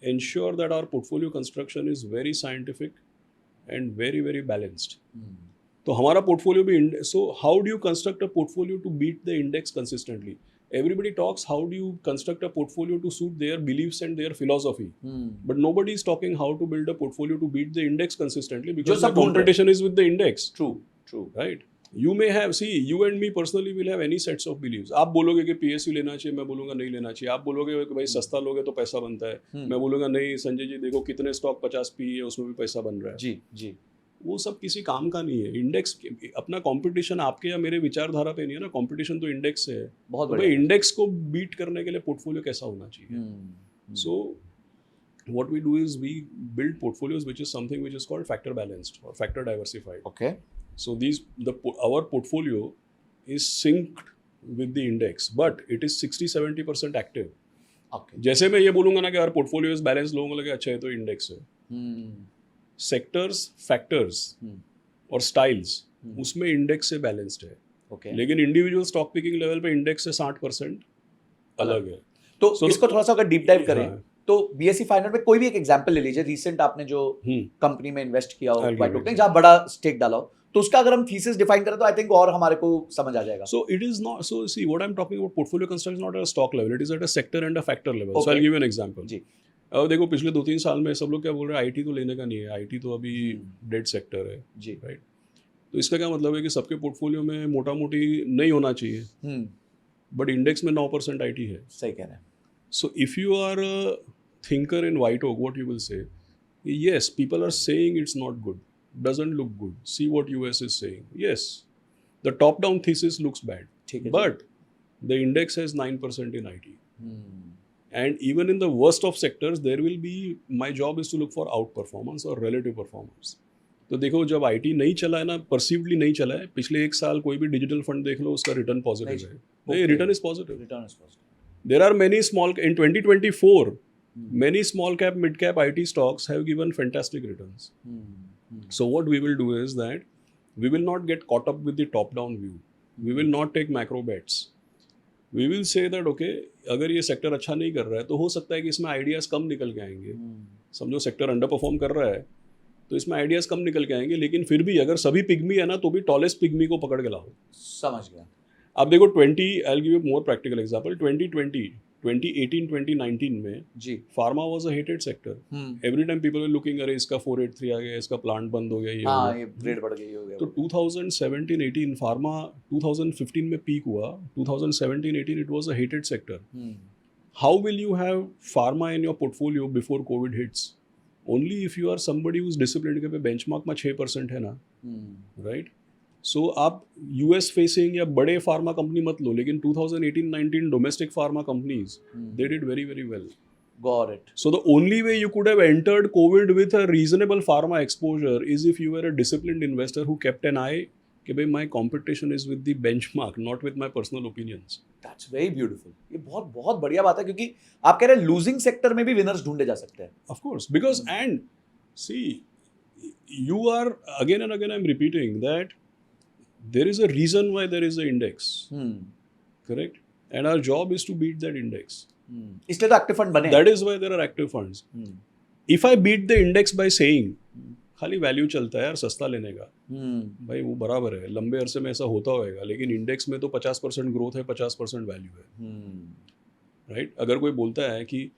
ensure that our portfolio construction is very scientific and very very balanced. तो हमारा पोर्टफोलियो भी, so how do you construct a portfolio to beat the index consistently? Everybody talks how do you construct a portfolio to suit their beliefs and their philosophy, but nobody is talking how to build a portfolio to beat the index consistently, because the competition is with the index. True. Right? You may have, see, you and me personally will have any sets of beliefs. आप बोलोगे कि PSU लेना चाहिए, मैं बोलूँगा नहीं लेना चाहिए. आप बोलोगे कि भाई सस्ता लोगे तो पैसा बनता है, मैं बोलूँगा नहीं संजय जी देखो कितने स्टॉक 50 PE है, उसमें भी पैसा बन रहा है. जी. वो सब किसी काम का नहीं है. इंडेक्स, अपना कंपटीशन आपके या मेरे विचारधारा पे नहीं है ना, कंपटीशन तो इंडेक्स से है. बहुत तो भाई इंडेक्स को बीट करने के लिए पोर्टफोलियो कैसा होना चाहिए? सो what we do is we build portfolios which is something which is called factor balanced or factor diversified. Okay. So our portfolio is synced with the index, but it is 60-70% active. Okay. जैसे मैं ये बोलूँगा ना कि our portfolio is balanced, लोगों को लगे अच्छा है तो इंडेक्स है. सेक्टर्स, फैक्टर्स और स्टाइल्स, उसमें इंडेक्स से बैलेंस्ड है. Okay. लेकिन इंडिविजुअल स्टॉक पिकिंग लेवल पे इंडेक्स से 60% अलग है. तो इसको थोड़ा सा अगर डीप डाइव करें, हाँ. तो BSE 500 में कोई भी एक एग्जांपल ले लीजिए, रिसेंट आपने जो कंपनी में इन्वेस्ट किया हो, जहाँ बड़ा स्टेक डाला हो, तो उसका अगर हम थीसिस डिफाइन करें तो आई थिंक और हमारे को समझ आ जाएगा. So it is not, so see what I'm talking about, portfolio construction is not at a stock level, it is at a sector and a factor level. So I'll give you an example. जी. अब देखो पिछले 2-3 साल में सब लोग क्या बोल रहे हैं, आईटी तो लेने का नहीं है, आईटी तो अभी डेड सेक्टर है. जी. राइट. तो इसका क्या मतलब है कि सबके पोर्टफोलियो में मोटा मोटी नहीं होना चाहिए, बट इंडेक्स में 9% आईटी है. सही कह रहे हैं. So if you are a thinker in White Oak, what you will say, yes, people are saying it's not good, doesn't look good, see what US is saying, yes, the top down thesis looks bad, but the index has 9% in IT. And even in the worst of sectors, there will be, my job is to look for outperformance or relative performance. तो देखो जब IT नहीं चला है ना, परसीवली नहीं चला है, पिछले 1 साल कोई भी डिजिटल फंड देख लो, उसका रिटर्न पॉजिटिव है. नहीं, return is positive. There are many small, in 2024, many small cap, mid cap IT stocks have given fantastic returns. So what we will do is that we will not get caught up with the top down view. We will not take macro bets. We will say that okay, अगर ये sector अच्छा नहीं कर रहा है तो हो सकता है कि इसमें आइडियाज़ कम निकल के आएंगे. समझो सेक्टर अंडर परफॉर्म कर रहा है तो इसमें आइडियाज़ कम निकल के आएंगे, लेकिन फिर भी अगर सभी पिग्मी है ना तो भी टॉलेस्ट पिग्मी को पकड़ के लाओ. समझ गया. आप देखो I'll give you a more practical example. 2018, 2019 में जी pharma was a hated sector. Every time people were looking, अरे इसका 483 आ गया, इसका प्लांट बंद हो गया, ये रेट बढ़ गई हो गया. तो 2017-18 फार्मा 2015 में पीक हुआ, 2017-18 it was a hated sector. How will you have pharma in your portfolio before Covid hits? Only if you are somebody who is disciplined के पे बेंचमार्क में 6% है ना, राइट. सो आप यूएस फेसिंग या बड़े फार्मा कंपनी मत लो, लेकिन 2018-19 domestic pharma companies they did very very well. Got it. So the only way you could have entered COVID with a reasonable pharma exposure is if you were a disciplined investor who kept an eye कि भाई my competition is with the benchmark, not with my personal opinions. That's very beautiful. ये बहुत बहुत बढ़िया बात है, क्योंकि आप कह रहे हैं लूजिंग सेक्टर में भी विनर्स ढूंढे जा सकते हैं. Of course, because and see, you are again and again I'm repeating that there is a reason why there is an index, correct? And our job is to beat that index. इसलिए तो active fund बने. That is why there are active funds. If I beat the index by saying खाली value चलता है यार सस्ता लेने का, भाई वो बराबर है, लंबे अरसे में ऐसा होता होगा, लेकिन इंडेक्स में तो 50% ग्रोथ है, 50% वैल्यू है, राइट. अगर कोई बोलता है कि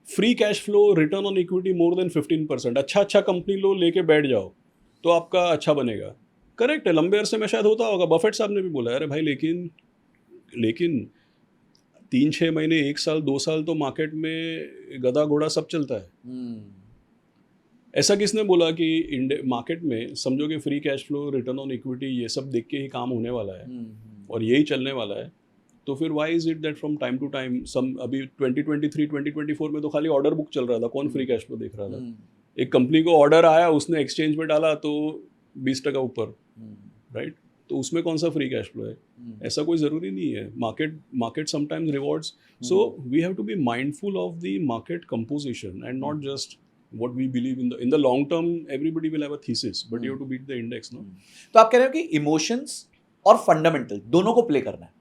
free cash flow, return on equity more than 15%, अच्छा कंपनी लो लेके बैठ जाओ तो आपका अच्छा बनेगा, करेक्ट है. लंबे अरसे में शायद होता होगा, बफेट साहब ने भी बोला अरे भाई लेकिन 3-6 महीने, 1 साल, 2 साल तो मार्केट में गधा घोड़ा सब चलता है. ऐसा किसने बोला कि मार्केट में समझो कि free cash flow, return on equity ये सब देख के ही काम होने वाला है और यही चलने वाला है? तो फिर why is it that from time to time अभी 2023-2024 में तो खाली ऑर्डर बुक चल रहा था, कौन फ्री कैश फ्लो देख रहा था? एक कंपनी को ऑर्डर आया, उसने एक्सचेंज में डाला तो 20% ऊपर, राइट. तो उसमें कौन सा फ्री कैश फ्लो है? ऐसा कोई ज़रूरी नहीं है. Market sometimes rewards. So we have to be mindful of the market composition and not just what we believe in the long term. Everybody will have a thesis, but you have to beat the index, no? तो आप कह रहे हो कि emotions और fundamental दोनों को play करना है.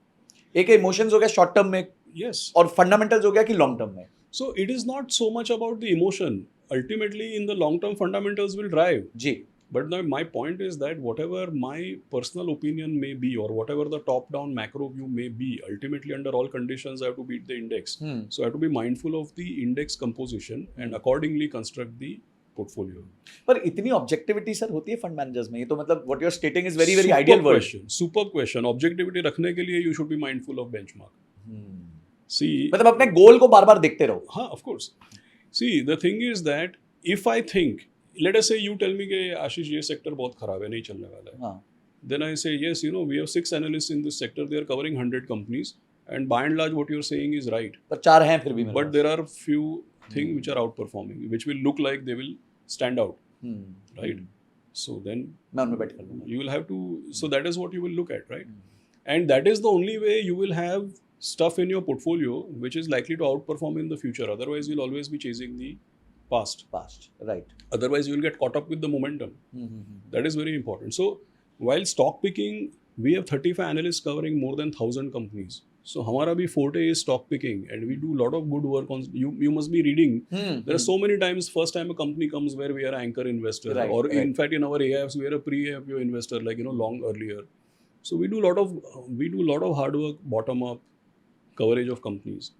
एक इमोशंस हो गया शॉर्ट टर्म में Yes. और फंडामेंटल्स हो गया कि लॉन्ग टर्म में. So it is not so much about the emotion. Ultimately, in the long term, fundamentals will drive. जी. But now my point is that whatever my personal opinion may be, or whatever the top-down macro view may be, ultimately under all conditions, I have to beat the index. So I have to be mindful of the index composition and accordingly construct the portfolio. पर इतनी objectivity sir होती है fund managers में. ये तो मतलब what you are stating is very very ideal word. Superb question. Objectivity रखने के लिए you should be mindful of benchmark. See, मतलब अपने गोल को बार बार देखते रहो. हाँ, of course. See, the thing is that if I think, let us say you tell me कि आशीष ये सेक्टर बहुत खराब है, नहीं चलने वाला है. हाँ. Then I say, yes, you know, we have 6 analysts in this sector. They are covering 100 companies, and by and large, what you're saying is right. पर चार हैं फिर भी मेरे But there are few things which are outperforming, which will look like they will stand out, right? So then मैं उनमें बैठ कर लूंगा. you will have to. So that is what you will look at, right? And that is the only way you will have stuff in your portfolio which is likely to outperform in the future. Otherwise, you'll always be chasing the past. Right. Otherwise, you will get caught up with the momentum. That is very important. So, while stock picking, we have 35 analysts covering more than 1,000 companies. So, hamara bhi forte is stock picking, and we do a lot of good work on. You must be reading. There are so many times, first time a company comes where we are anchor investor, Right, or right. in fact in our AIFs we are a pre-IPO investor, like long earlier. So we do a lot of hard work, bottom up coverage of companies.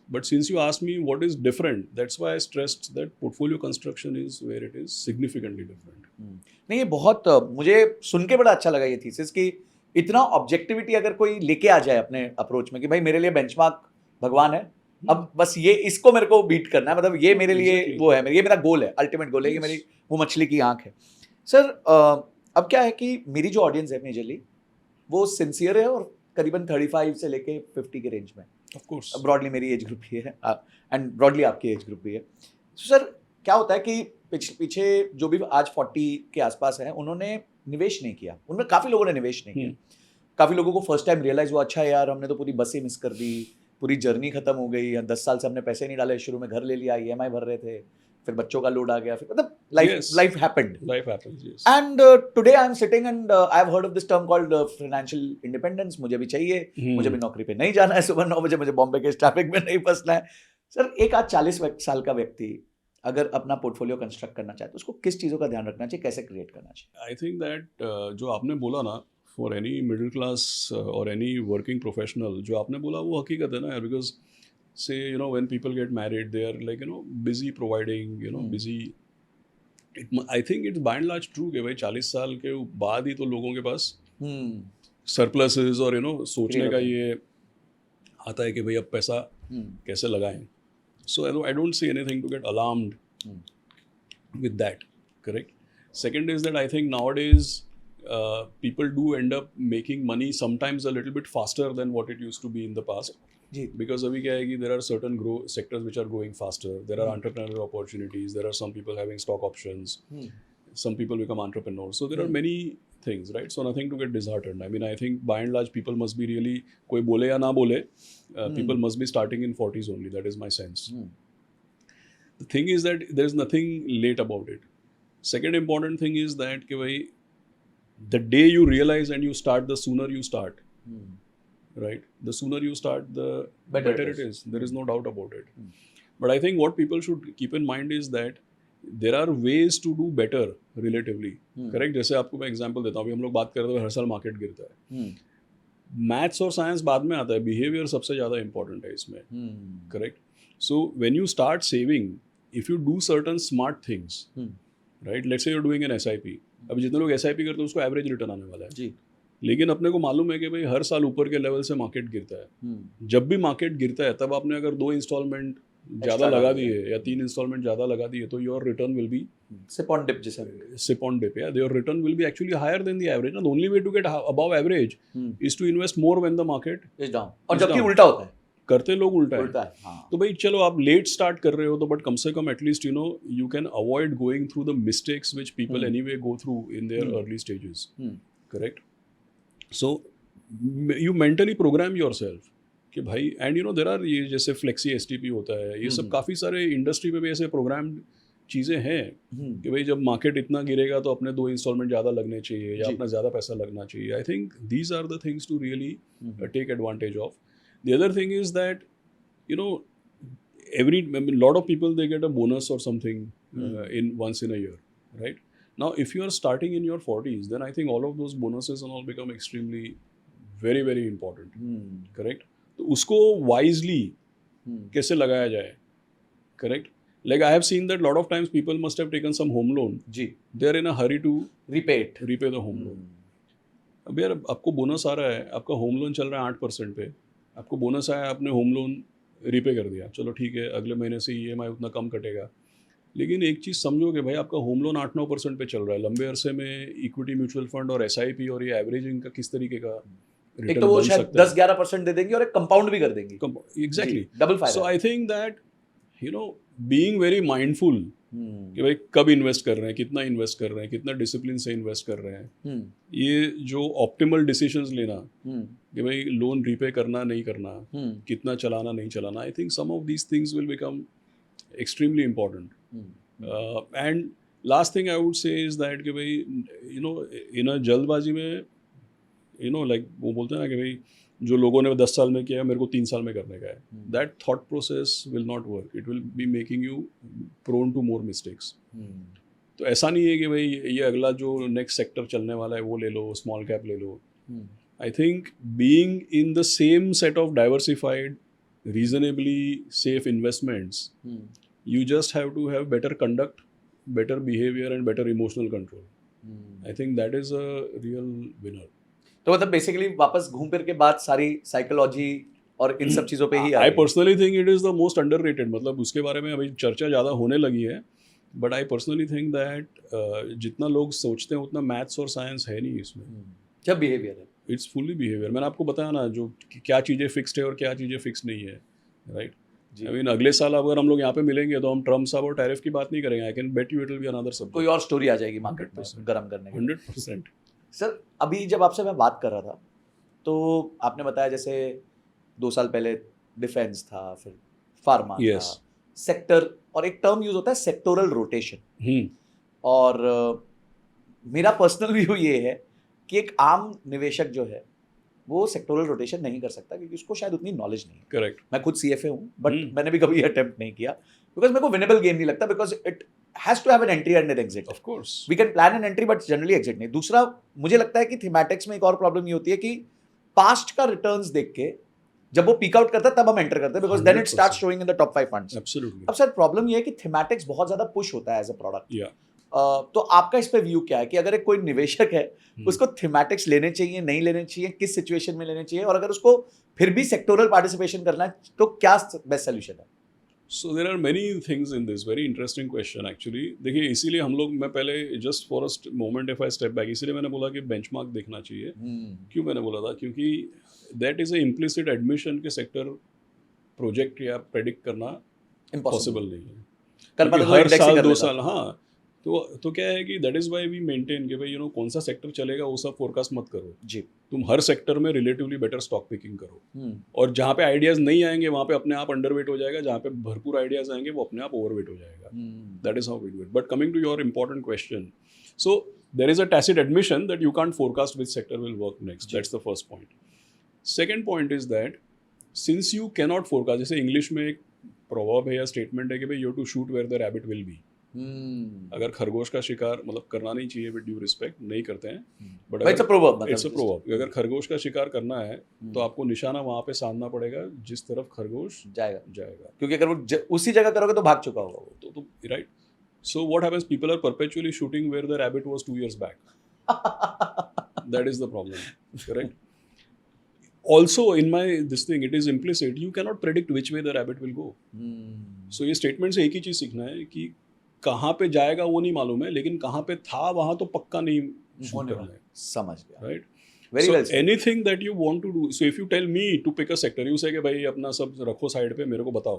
But since you asked me what is different, that's why I stressed that portfolio construction is where it is significantly different. नहीं, ये बहुत मुझे सुन के बड़ा अच्छा लगा ये thesis कि इतना ऑब्जेक्टिविटी अगर कोई लेके आ जाए अपने अप्रोच में कि भाई मेरे लिए बेंचमार्क भगवान है, अब बस ये इसको मेरे को बीट करना है, मतलब ये मेरे लिए Exactly. वो है, ये मेरा गोल है, अल्टीमेट गोल है, ये मेरी वो मछली की आंख है. सर अब क्या है कि मेरी जो ऑडियंस है मेजरली वो सिंसियर है और करीबन 35 से लेके 50 के रेंज में. Of course. ब्रॉडली मेरी एज ग्रुप भी है एंड ब्रॉडली आपकी एज ग्रुप भी है. सर क्या होता है कि पीछे जो भी आज 40 के आसपास हैं उन्होंने निवेश नहीं किया, उनमें काफ़ी लोगों ने निवेश नहीं किया. काफ़ी लोगों को फर्स्ट टाइम रियलाइज हुआ, अच्छा यार हमने तो पूरी बस ही मिस कर दी, पूरी जर्नी खत्म हो गई, 10 साल से हमने पैसे नहीं डाले, शुरू में घर ले लिया, EMI भर रहे थे, फिर बच्चों का लोड आ गया, फिर मतलब life happened. Life happens, yes. And today I'm sitting and I've heard of this term called financial independence. मुझे भी चाहिए, मुझे भी नौकरी पे नहीं जाना है सुबह 9 बजे, मुझे बॉम्बे के ट्रैफिक में नहीं फंसना है. सर एक आज 40 साल का व्यक्ति अगर अपना पोर्टफोलियो कंस्ट्रक्ट करना चाहे तो उसको किस चीज़ों का ध्यान रखना चाहिए, कैसे क्रिएट करना चाहिए? I think that जो आपने बोला ना, for any middle class or any working professional, जो आपने बोला वो हकीकत है ना, because say, you know, when people get married, they are like, you know, busy providing, you know, busy. I think it's by and large true कि भाई 40 साल के बाद ही तो लोगों के पास surpluses और, you know, सोचने का ये आता है कि भाई अब पैसा कैसे लगाएं. So I don't see anything to get alarmed with that, correct? Second is that I think nowadays people do end up making money sometimes a little bit faster than what it used to be in the past. Because अभी क्या है कि there are certain sectors which are growing faster. There are entrepreneurial opportunities. There are some people having stock options. Some people become entrepreneurs. So there are many things, right? So nothing to get disheartened. I mean, I think by and large people must be really, कोई बोले या ना बोले, people must be starting in 40s only. That is my sense. The thing is that there is nothing late about it. Second important thing is that कि भाई the day you realize and you start, the sooner you start. Right? The sooner you start, the better it is. There is no doubt about it. But I think what people should keep in mind is that there are ways to do better relatively. Correct? जैसे आपको मैं example देता हूँ, अभी हम लोग बात कर रहे थे हर साल मार्केट गिरता है. मैथ्स और साइंस बाद में आता है, बिहेवियर सबसे ज़्यादा इंपॉर्टेंट है इसमें. Correct? So when you start saving, if you do certain smart things, right, let's say you are doing an SIP. अब जितने लोग SIP करते हैं उसको एवरेज रिटर्न आने वाला है जी. लेकिन अपने को मालूम है कि भाई हर साल ऊपर के लेवल से मार्केट गिरता है. जब भी मार्केट गिरता है तब आपने अगर 2 इंस्टॉलमेंट ज़्यादा लगा दिए या 3 इंस्टॉलमेंट ज़्यादा लगा दिए तो your return will be sip on dip जैसा. Sip on dip, yeah. Your return will be actually higher than the average. And the only way to get above average is to invest more when the market is down. और जबकि उल्टा होता है. करते लोग उल्टा है. हाँ. तो भाई चलो आप लेट स्टार्ट कर रहे हो तो बट कम से कम at least you know you can avoid going through the mistakes which people anyway go through in their early stages. Correct? So you mentally program yourself कि भाई, and you know there are ये जैसे flexi STP होता है, ये सब काफ़ी सारे इंडस्ट्री में भी ऐसे प्रोग्राम चीज़ें हैं कि भाई जब मार्केट इतना गिरेगा तो अपने 2 इंस्टॉलमेंट ज़्यादा लगने चाहिए या जी। अपना ज़्यादा पैसा लगना चाहिए. I think these are the things to really take advantage of. The other thing is that you know lot of people they get a bonus or something in once in a year, right? Now if you are starting in your 40s, then I think all of those bonuses and all become extremely very very important. Correct? तो उसको wisely कैसे लगाया जाए, correct? Like I have seen that lot of times people must have taken some home loan. Ji. They are in a hurry to repay the home loan. अब यार आपको bonus आ रहा है, आपका होम लोन चल रहा है 8% पे, आपको बोनस आया, आपने होम लोन रीपे कर दिया, चलो ठीक है, अगले महीने से EMI उतना कम कटेगा. लेकिन एक चीज़ समझोगे भाई, आपका होम लोन 8-9% पे चल रहा है, लंबे अरसे में इक्विटी म्यूचुअल फंड और SIP और ये एवरेजिंग का किस तरीके का एक रिटर्न तो वो बन शायद सकता है. 10-11% दे देंगे और एक कंपाउंड भी कर देंगी. एग्जैक्टली. डबल फायदा. So I think that being very mindful कि भाई कब इन्वेस्ट कर रहे हैं, कितना इन्वेस्ट कर रहे हैं, कितना डिसिप्लिन से इन्वेस्ट कर रहे हैं, ये जो ऑप्टिमल डिसीजंस लेना कि भाई लोन रीपे करना नहीं करना, कितना चलाना नहीं चलाना, I think some of these things will become extremely important. And last thing I would say is that कि भाई इन अ जल्दबाजी में लाइक वो बोलते हैं ना कि भाई जो लोगों ने 10 साल में किया है मेरे को 3 साल में करने का है, that thought process will not work. It will be making you prone to more mistakes. तो ऐसा नहीं है कि भाई ये अगला जो नेक्स्ट सेक्टर चलने वाला है वो ले लो, स्मॉल कैप ले लो. I think being in the same set of diversified reasonably safe investments, you just have to have better conduct, better behavior and better emotional control. I think that is a real winner. तो मतलब basically वापस घूम फिर के बात सारी psychology और इन सब चीजों पे ही आ I गई. personally think it is the most underrated. मतलब उसके बारे में अभी चर्चा ज़्यादा होने लगी है, but I personally think that जितना लोग सोचते हैं उतना मैथ्स और साइंस है नहीं इसमें. जब बिहेवियर है, इट्स फुल्ली बिहेवियर. मैंने आपको बताया ना जो क्या चीज़ें फिक्स्ड है और क्या चीज़ें फिक्स नहीं है, राइट? I mean, अगले साल अगर हम लोग यहाँ पे मिलेंगे तो हम ट्रम्प साहब और टैरिफ की बात नहीं करेंगे. I can bet you it will be another subject. कोई और स्टोरी आ जाएगी मार्केट में गर्म करने के. 100%. सर अभी जब आपसे मैं बात कर रहा था तो आपने बताया जैसे 2 साल पहले डिफेंस था, फिर फार्मा Yes. था, सेक्टर, और एक टर्म यूज होता है सेक्टोरल रोटेशन. और मेरा पर्सनल व्यू ये है कि एक आम निवेशक जो है वो सेक्टोरल रोटेशन नहीं कर सकता क्योंकि उसको शायद उतनी नॉलेज नहीं है. करेक्ट. मैं खुद CFA हूँ बट मैंने भी कभी अटेम्प्ट नहीं किया बिकॉज मेरे को विनेबल गेम नहीं लगता, because it has to have an entry and an exit. Of course. We can plan an entry but generally exit नहीं. दूसरा मुझे लगता है कि थीमेटिक्स में एक और प्रॉब्लम ये होती है कि पास्ट का रिटर्न्स देख के जब वो पीक आउट करता है तब हम एंटर करते हैं because then it starts showing in the top 5 funds. Absolutely. अब सर प्रॉब्लम ये है कि थीमेटिक्स बहुत ज्यादा पुश होता है एज अ प्रोडक्ट. या तो आपका इस पे व्यू क्या है कि अगर एक कोई निवेशक है उसको थीमेटिक्स लेने चाहिए, नहीं लेने चाहिए, किस सिचुएशन में लेने चाहिए, और अगर उसको फिर भी सेक्टोरल पार्टिसिपेशन करना है तो क्या बेस्ट सोल्यूशन है? So there are many things in this. Very interesting question actually. देखिए इसीलिए हम लोग, मैं पहले just for a moment if I step back, इसीलिए मैंने बोला कि बेंचमार्क देखना चाहिए. क्यों मैंने बोला था? क्योंकि that is a implicit admission के सेक्टर प्रोजेक्ट या प्रेडिक्ट करना पॉसिबल नहीं है. कर पाते हर साल 2 साल, हाँ. तो क्या है कि that is why we maintain कि भाई कौन सा सेक्टर चलेगा वो सब फोरकास्ट मत करो जी. तुम हर सेक्टर में रिलेटिवली बेटर स्टॉक पिकिंग करो. और जहाँ पे आइडियाज नहीं आएंगे वहाँ पे अपने आप अंडरवेट हो जाएगा, जहाँ पे भरपूर आइडियाज आएंगे वो अपने आप ओवरवेट हो जाएगा. That is how we do it. But coming to your important question, so there is a tacit admission that you can't forecast which sector will work next. That's the first point. Second point is that since you cannot forecast, जैसे English में एक proverb है या statement है कि भाई you to shoot where the rabbit will be. अगर खरगोश का शिकार, मतलब करना नहीं चाहिए विद ड्यू रिस्पेक्ट, नहीं करते हैं, बट इट्स अ प्रोवर्ब. अगर खरगोश का शिकार करना है तो आपको निशाना वहां पे साधना पड़ेगा जिस तरफ खरगोश जाएगा. क्योंकि अगर वो उसी जगह करोगे तो भाग चुका होगा वो. तो right. So what happens, people are perpetually shooting where the rabbit was 2 years back. That is the problem. Correct. Also in my this thing it is implicit, you cannot predict which way the rabbit will go. So ये statement से एक ही चीज सीखना है कि कहाँ पे जाएगा वो नहीं मालूम है, लेकिन कहाँ पे था वहां तो पक्का नहीं शूट करना है. समझ गया. Right. Very well. Anything that you want to do, so if you tell me to pick a sector, you say कि भाई अपना सब रखो साइड पे, मेरे को बताओ.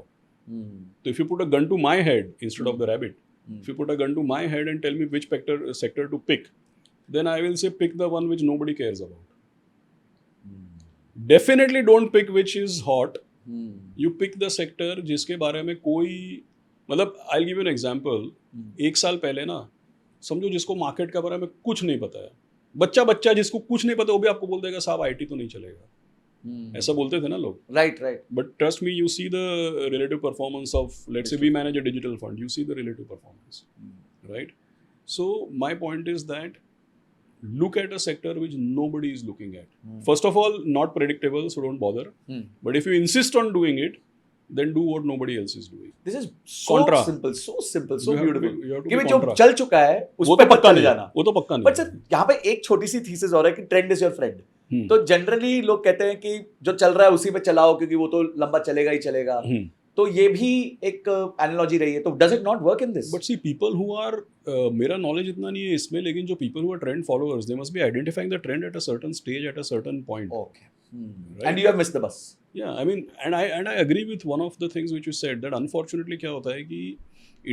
तो if you put a gun to my head instead of the rabbit, if you put a gun to my head and tell me which sector to pick, then I will say pick the one which nobody cares about. Definitely don't pick which is hot. You pick the sector जिसके बारे में कोई मतलब I give an example, एक साल पहले ना समझो जिसको मार्केट के बारे में कुछ नहीं पता है, बच्चा जिसको कुछ नहीं पता वो भी आपको बोल देगा साहब आईटी तो नहीं चलेगा, ऐसा बोलते थे ना लोग. Right right. But trust me, you see the relative performance of, let's say we manage a digital fund, you see the relative performance, right? So my point is that look at a sector which nobody is looking at. First of all, not predictable, so don't bother. But if you insist on doing it, then do what nobody else is doing. This is so Contra. simple, so simple, so You have to beautiful. be- you have to कि be भाई जो contra. चल चुका है उस वो पे तो पक्का चले नहीं जाना. वो तो पक्का नहीं. बट सर यहाँ पे एक छोटी सी थीसिस और है कि ट्रेंड इज योर फ्रेंड. तो जनरली लोग कहते हैं कि जो चल रहा है उसी पे चलाओ क्योंकि वो तो लंबा चलेगा ही चलेगा. तो ये भी एक एनालॉजी रही है. तो does it not work in this? But see people who are, मेरा नॉलेज इतना नहीं है इसमें, लेकिन जो people who are trend followers, they must be identifying the trend at a certain stage, at a certain point. Okay. And you have missed the bus. Yeah, I mean, and I agree with one of the things which you said, that unfortunately क्या होता है कि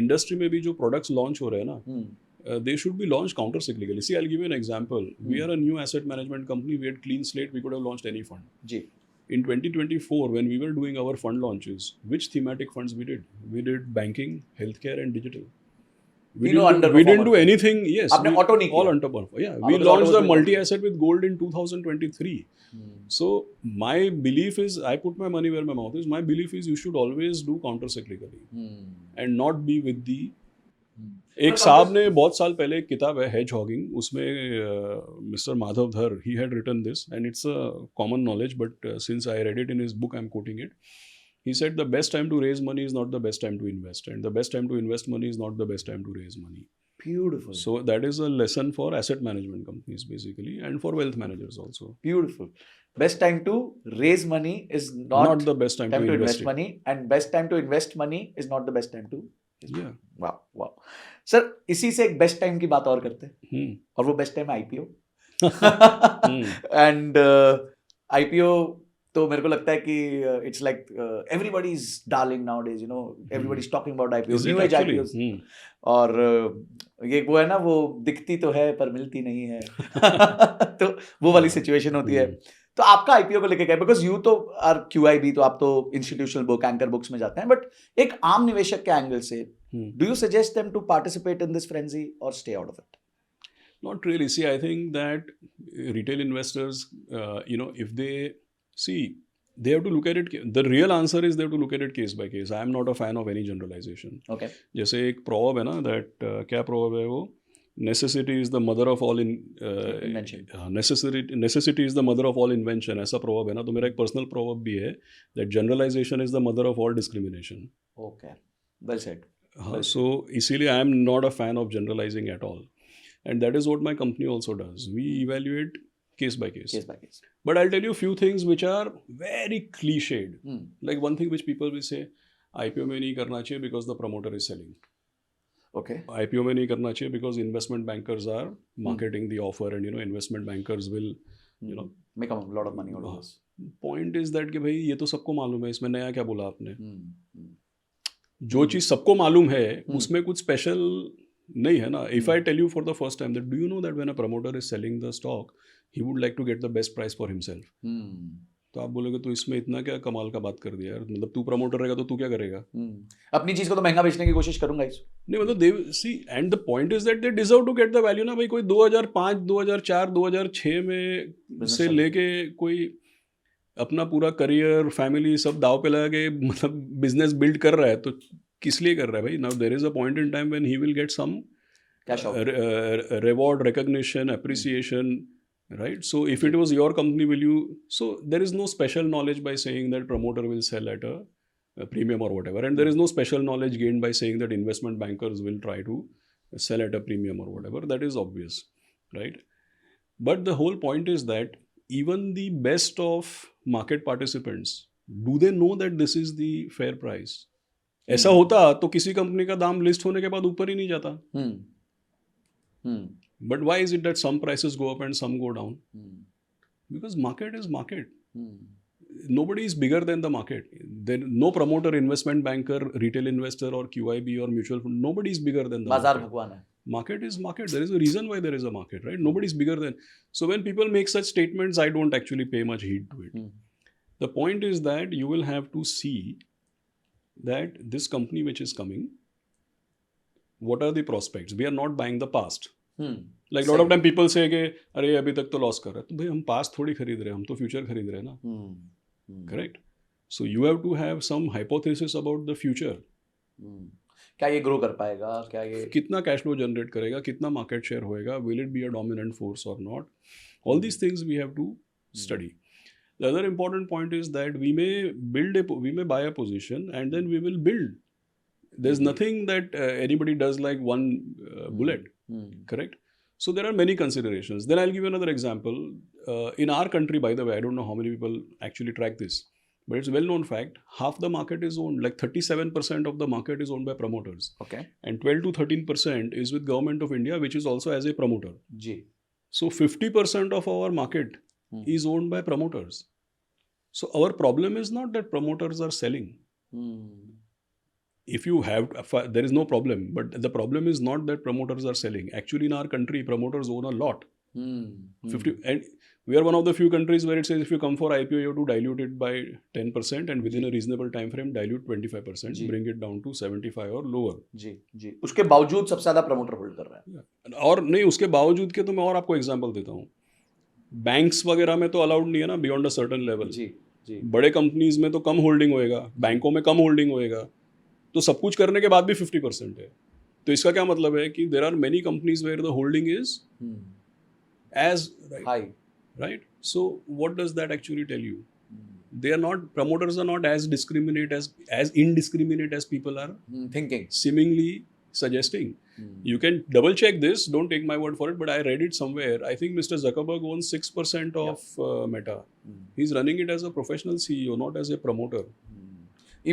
industry में भी जो products launch हो रहे हैं ना, they should be launched counter cyclically. See, I'll give you an example. We are a new asset management company. We had clean slate. We could have launched any fund. Ji. In 2024, when we were doing our fund launches, which thematic funds we did? We did banking, healthcare, and digital. We didn't do anything. Yes, आपने auto नहीं all किया. underperform. Yeah, we launched the multi-asset with gold in 2023. So my belief is, I put my money where my mouth is. My belief is you should always do counter cyclically and not be with the. एक साहब ने बहुत साल पहले एक किताब है hedge hogging, उसमें mister Madhav Dhar, he had written this and it's a common knowledge, but since I read it in his book I am quoting it. He said the best time to raise money is not the best time to invest, and the best time to invest money is not the best time to raise money. Beautiful. So that is a lesson for asset management companies basically, and for wealth managers also. Beautiful. Best time to raise money is not the best time to invest it. money, and best time to invest money is not the best time to. Yeah. Wow, wow. Sir इसी से एक best time की बात और करते हैं, और वो best time IPO. And IPO तो मेरे को लगता है कि it's like everybody is darling nowadays, you know, everybody is talking about IPO, new age IPO. और ये वो है ना, वो दिखती तो है पर मिलती नहीं है. तो वो वाली सिचुएशन होती है. तो आपका आईपीओ को लेके क्या, बिकॉज यू तो आर क्यूआईबी, तो आप तो इंस्टीट्यूशनल बुक, एंकर बुक्स में जाते हैं, बट एक आम निवेशक के एंगल से do you suggest them to participate in this frenzy और stay out of it? Not really. See, I think that retail investors, if they see, they have to look at it. The real answer is they have to look at it case by case. I am not a fan of any generalization. Okay. जैसे एक proverb है ना, that क्या proverb है वो? Necessity is the mother of all invention. Necessity is the mother of all invention. ऐसा proverb है ना. तो मेरा एक personal proverb भी है that generalization is the mother of all discrimination. Okay. Well said. So इसीलिए I am not a fan of generalizing at all. And that is what my company also does. We evaluate case by case. Case by case. But I'll tell you a few things which are very cliched. Like one thing which people will say, IPO में नहीं करना चाहिए because the promoter is selling. Okay. IPO में नहीं करना चाहिए because investment bankers are marketing the offer, and investment bankers will make a lot of money out of this. Point is that कि भाई ये तो सबको मालूम है, इसमें नया क्या बोला आपने? जो चीज़ सबको मालूम है उसमें कुछ स्पेशल नहीं है ना. If I tell you for the first time that do you know that when a promoter is selling the stock, he would like to get the best price for himself. तो आप बोलोगे तो इसमें इतना क्या कमाल का बात कर दिया यार, मतलब तू प्रमोटर रहेगा तो तू क्या करेगा? अपनी चीज को तो महंगा बेचने की कोशिश करूंगा इस. नहीं मतलब they see, and the point is that they deserve to get the value ना. भाई कोई 2005, 2004, 2006 में से लेके कोई अपना पूरा करियर, फैमिली सब दाव पे लगा के मतलब बिजनेस बिल्ड कर रहा है, तो किस लिए कर रहा है भाई? Now there is a point in time when he will get some reward, recognition, appreciation, right? So if it was your company, will you? So there is no special knowledge by saying that promoter will sell at a premium or whatever, and there is no special knowledge gained by saying that investment bankers will try to sell at a premium or whatever. That is obvious, right? But the whole point is that even the best of market participants, do they know that this is the fair price? ऐसा होता तो किसी company का दाम list होने के बाद ऊपर ही नहीं जाता. But why is it that some prices go up and some go down? Because market is market. Nobody is bigger than the market. There no promoter, investment banker, retail investor or QIB or mutual fund. Nobody is bigger than the बाजार market. भगवान है. Market is market. There is a reason why there is a market, right? Nobody is bigger than. So when people make such statements, I don't actually pay much heed to it. The point is that you will have to see that this company which is coming, what are the prospects? We are not buying the past. Hmm Like lot of time people say कि अरे अभी तक तो loss कर रहा है, तो भाई हम पास्ट थोड़ी खरीद रहे हैं, हम तो फ्यूचर खरीद रहे हैं ना, correct? So you have to have some hypothesis about the future. क्या ये ग्रो कर पाएगा, क्या ये कितना कैश फ्लो जनरेट करेगा, कितना मार्केट शेयर होएगा, will it be a dominant force और not, all these things we have to study. The other important point is that we may buy a position and then we will build. There's nothing that anybody does like one bullet, correct? So there are many considerations. Then I'll give you another example. In our country, by the way, I don't know how many people actually track this, but it's a well-known fact. Half the market is owned, like 37% of the market is owned by promoters, okay and 12 to 13% is with Government of India, which is also as a promoter. जी So 50% of our market is owned by promoters. So our problem is not that promoters are selling. If you have, there is no problem. But the problem is not that promoters are selling. Actually, in our country, promoters own a lot. 50, and we are one of the few countries where it says if you come for IPO, you have to dilute it by 10%, and within a reasonable time frame, dilute 25%, bring it down to 75 or lower. जी जी उसके बावजूद सबसे ज्यादा promoter hold कर रहा है और नहीं, उसके बावजूद के तो मैं और आपको एग्जांपल देता हूँ. बैंक्स वगैरह में तो अलाउड नहीं है ना बियॉन्ड अ सर्टेन लेवल. जी जी बड़े कंपनीज में तो कम होल्डिंग होएगा, बैंकों में कम होल्डिंग होएगा, तो सब कुछ करने के बाद भी 50% है. तो इसका क्या मतलब है कि there are many companies where the holding is as high right. So what does that actually tell you? They are not, promoters are not as indiscriminate as people are thinking seemingly suggesting. You can double check this, don't take my word for it, but I read it somewhere. I think Mr. Zuckerberg owns 6% of Meta. He's running it as a professional CEO, not as a promoter.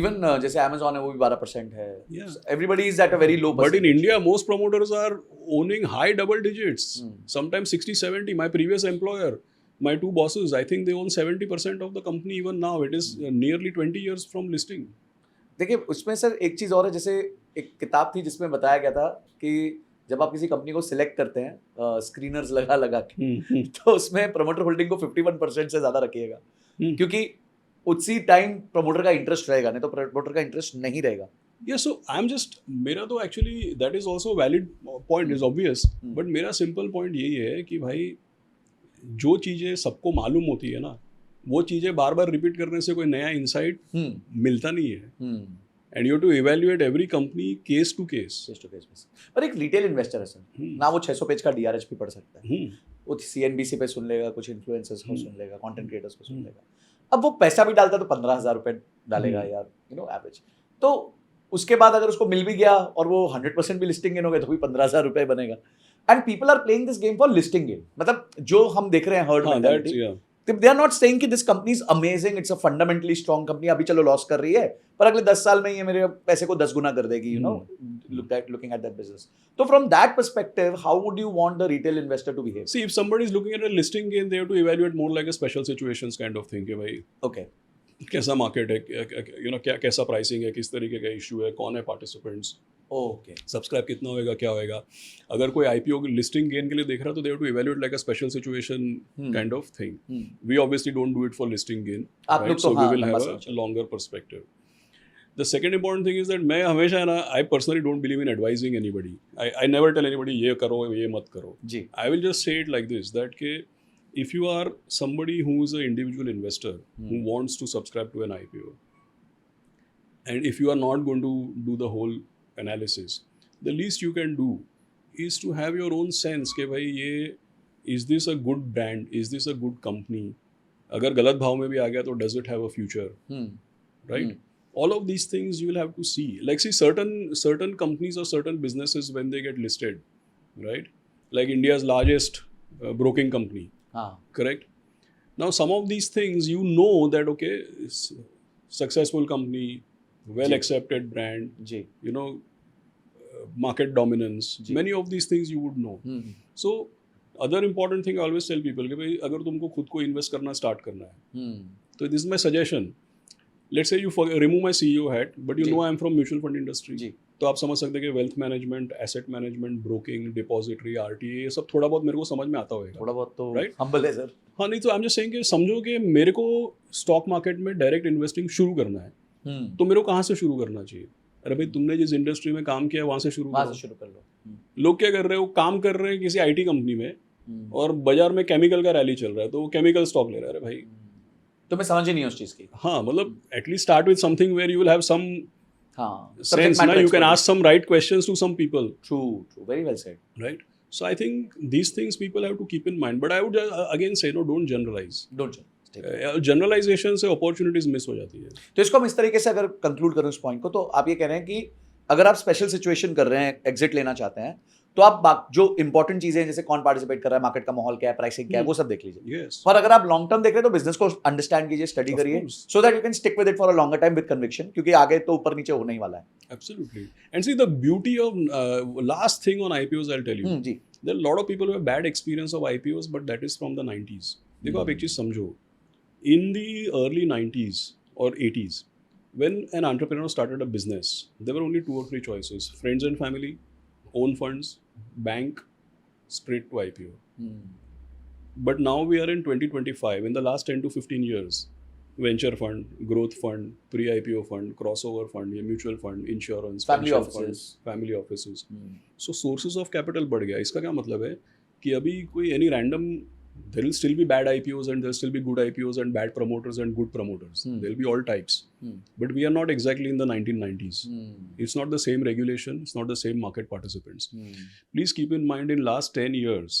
Even जैसे Amazon है वो भी 12% है. Yeah. Everybody is at a very low But in percentage. India, most promoters are owning high double digits, sometimes 60, 70. My previous employer, my two bosses, I think they own 70% of the company even now. It is nearly 20 years from listing. देखिए उसमें sir एक चीज़ और है, जैसे एक किताब थी जिसमें बताया गया था कि जब आप किसी कंपनी को सिलेक्ट करते हैं स्क्रीनर्स लगा के तो उसमें प्रमोटर होल्डिंग को 51% से ज़्यादा रखिएगा, क्योंकि उसी टाइम प्रमोटर का इंटरेस्ट रहेगा, नहीं तो प्रमोटर का इंटरेस्ट नहीं रहेगा. Yeah, so I'm just, मेरा तो actually that is also a valid point, is obvious. But मेरा simple point यही है कि भाई जो चीज़ें सबको मालूम होती है ना, वो चीज़ें बार बार रिपीट करने से कोई नया इंसाइट मिलता नहीं है. And you to evaluate every company case to case. पर एक रिटेल इन्वेस्टर है सर ना, वो 600 पेज का DRH भी पढ़ सकता है, वो CNBC पे सुन लेगा, कुछ इन्फ्लुएंसर्स को सुन लेगा, कंटेंट क्रिएटर्स को सुन लेगा. अब वो पैसा भी डालता है तो 15,000 रुपए डालेगा यार, एवरेज. तो उसके बाद अगर उसको मिल भी गया और वो 100% भी लिस्टिंग गेन हो गया तो भी 15,000 रुपए बनेगा. And people are playing this game for listing gain. मतलब जो हम देख रहे हैं herd mentality, they are not saying कि this company is amazing, it's a fundamentally strong company, अभी चलो लॉस कर रही है पर अगले 10 साल में ये मेरे पैसे को 10 गुना कर देगी, looking at that business. So from that perspective, how would you want the retail investor to behave? See, if somebody is looking at a listing gain, they have to evaluate more like a special situations kind of thing कि भाई Okay. कैसा market है, क्या कैसा pricing है, किस तरीके का इशू है, कौन है पार्टिसिपेंट्स, Okay. सब्सक्राइब कितना होएगा, क्या होएगा. अगर कोई IPO लिस्टिंग गेन के लिए देख रहा है तो they have to evaluate like a special situation kind of thing. We obviously don't do it for listing gain, आप लोग तो so we will have a longer perspective. The second important thing is that मैं हमेशा ना, I personally don't believe in advising anybody. I never tell anybody ये करो ये मत करो. जी. I will just say it like this, that के if you are somebody who is an individual investor who wants to subscribe to an IPO, and if you are not going to do the whole analysis, the least you can do is to have your own sense कि भाई ये is this a good brand, is this a good company, अगर गलत भाव में भी आ गया तो does it have a future, right? All of these things you will have to see. Like see certain companies or certain businesses when they get listed, right? Like India's largest broking company. Correct. Now some of these things you know that okay, successful company, well accepted brand, market dominance, many of these things you would know. So other important thing I always tell people कि भाई अगर तुमको खुद को invest करना start करना है तो this is my suggestion. Let's say you remove my CEO hat, but you know I am from mutual fund industry. तो आप समझ सकते हैं कि wealth management, asset management, broking, depository, RTA, ये सब थोड़ा बहुत मेरे को समझ में आता होगा. थोड़ा बहुत तो राइट, हम्बल है सर. हाँ, नहीं तो आई एम जस्ट सेइंग कि समझो कि मेरे को स्टॉक मार्केट में डायरेक्ट इन्वेस्टिंग शुरू करना है, तो मेरे को कहाँ से शुरू करना चाहिए? अरे भाई तुमने जिस इंडस्ट्री में काम किया वहां से शुरू वहां करो। से शुरू कर लो। लोग क्या कर रहे हो, काम कर रहे हैं किसी आईटी कंपनी में हम्म। और बाजार में केमिकल का रैली चल रहा है तो वो केमिकल स्टॉक ले रहा है। अरे भाई तुम्हें समझ ही नहीं है उस चीज की। हाँ, मतलब at least start with something where you will have some हाँ, sense ना, you can ask some right questions to some people, true, very well said. right? So I think these things people have to keep in mind, but I would again say no, don't generalize. Don't generalization से opportunities miss हो जाती है। तो इसको हम इस तरीके से अगर कंक्लूड करें उस पॉइंट को, तो आप ये कह रहे हैं कि अगर आप स्पेशल सिचुएशन कर रहे हैं, एग्जिट लेना चाहते हैं, तो आप जो इंपॉर्टेंट चीजें हैं, जैसे कौन पार्टिसिपेट कर रहा है, मार्केट का माहौल क्या है, प्राइसिंग क्या है, वो सब देख लीजिए। Yes, पर अगर आप लॉन्ग टर्म देख रहे हैं तो बिजनेस को अंडरस्टैंड कीजिए, स्टडी Of करिए, course. So that you can stick with it for a longer time with conviction, क्योंकि आगे तो ऊपर नीचे होने ही वाला है। absolutely. And see the beauty of last thing on IPOs, I'll tell you. Ji. There are a lot of people who have bad experience of IPOs, but that is from the 90s. देखो आप एक चीज समझो, in the early 90s or 80s, when an entrepreneur started a business, there were only 2 or 3 choices: friends and family, own funds, bank, straight to IPO. But now we are in 2025. In the last 10 to 15 years, venture fund, growth fund, pre-IPO fund, crossover fund, mutual fund, insurance, Family pension offices. fund, family offices. So sources of capital बढ़ गया। इसका क्या मतलब है कि अभी कोई any random, there will still be bad IPOs and there will still be good IPOs and bad promoters and good promoters. There will be all types. But we are not exactly in the 1990s. It's not the same regulation. It's not the same market participants. Please keep in mind, in last 10 years,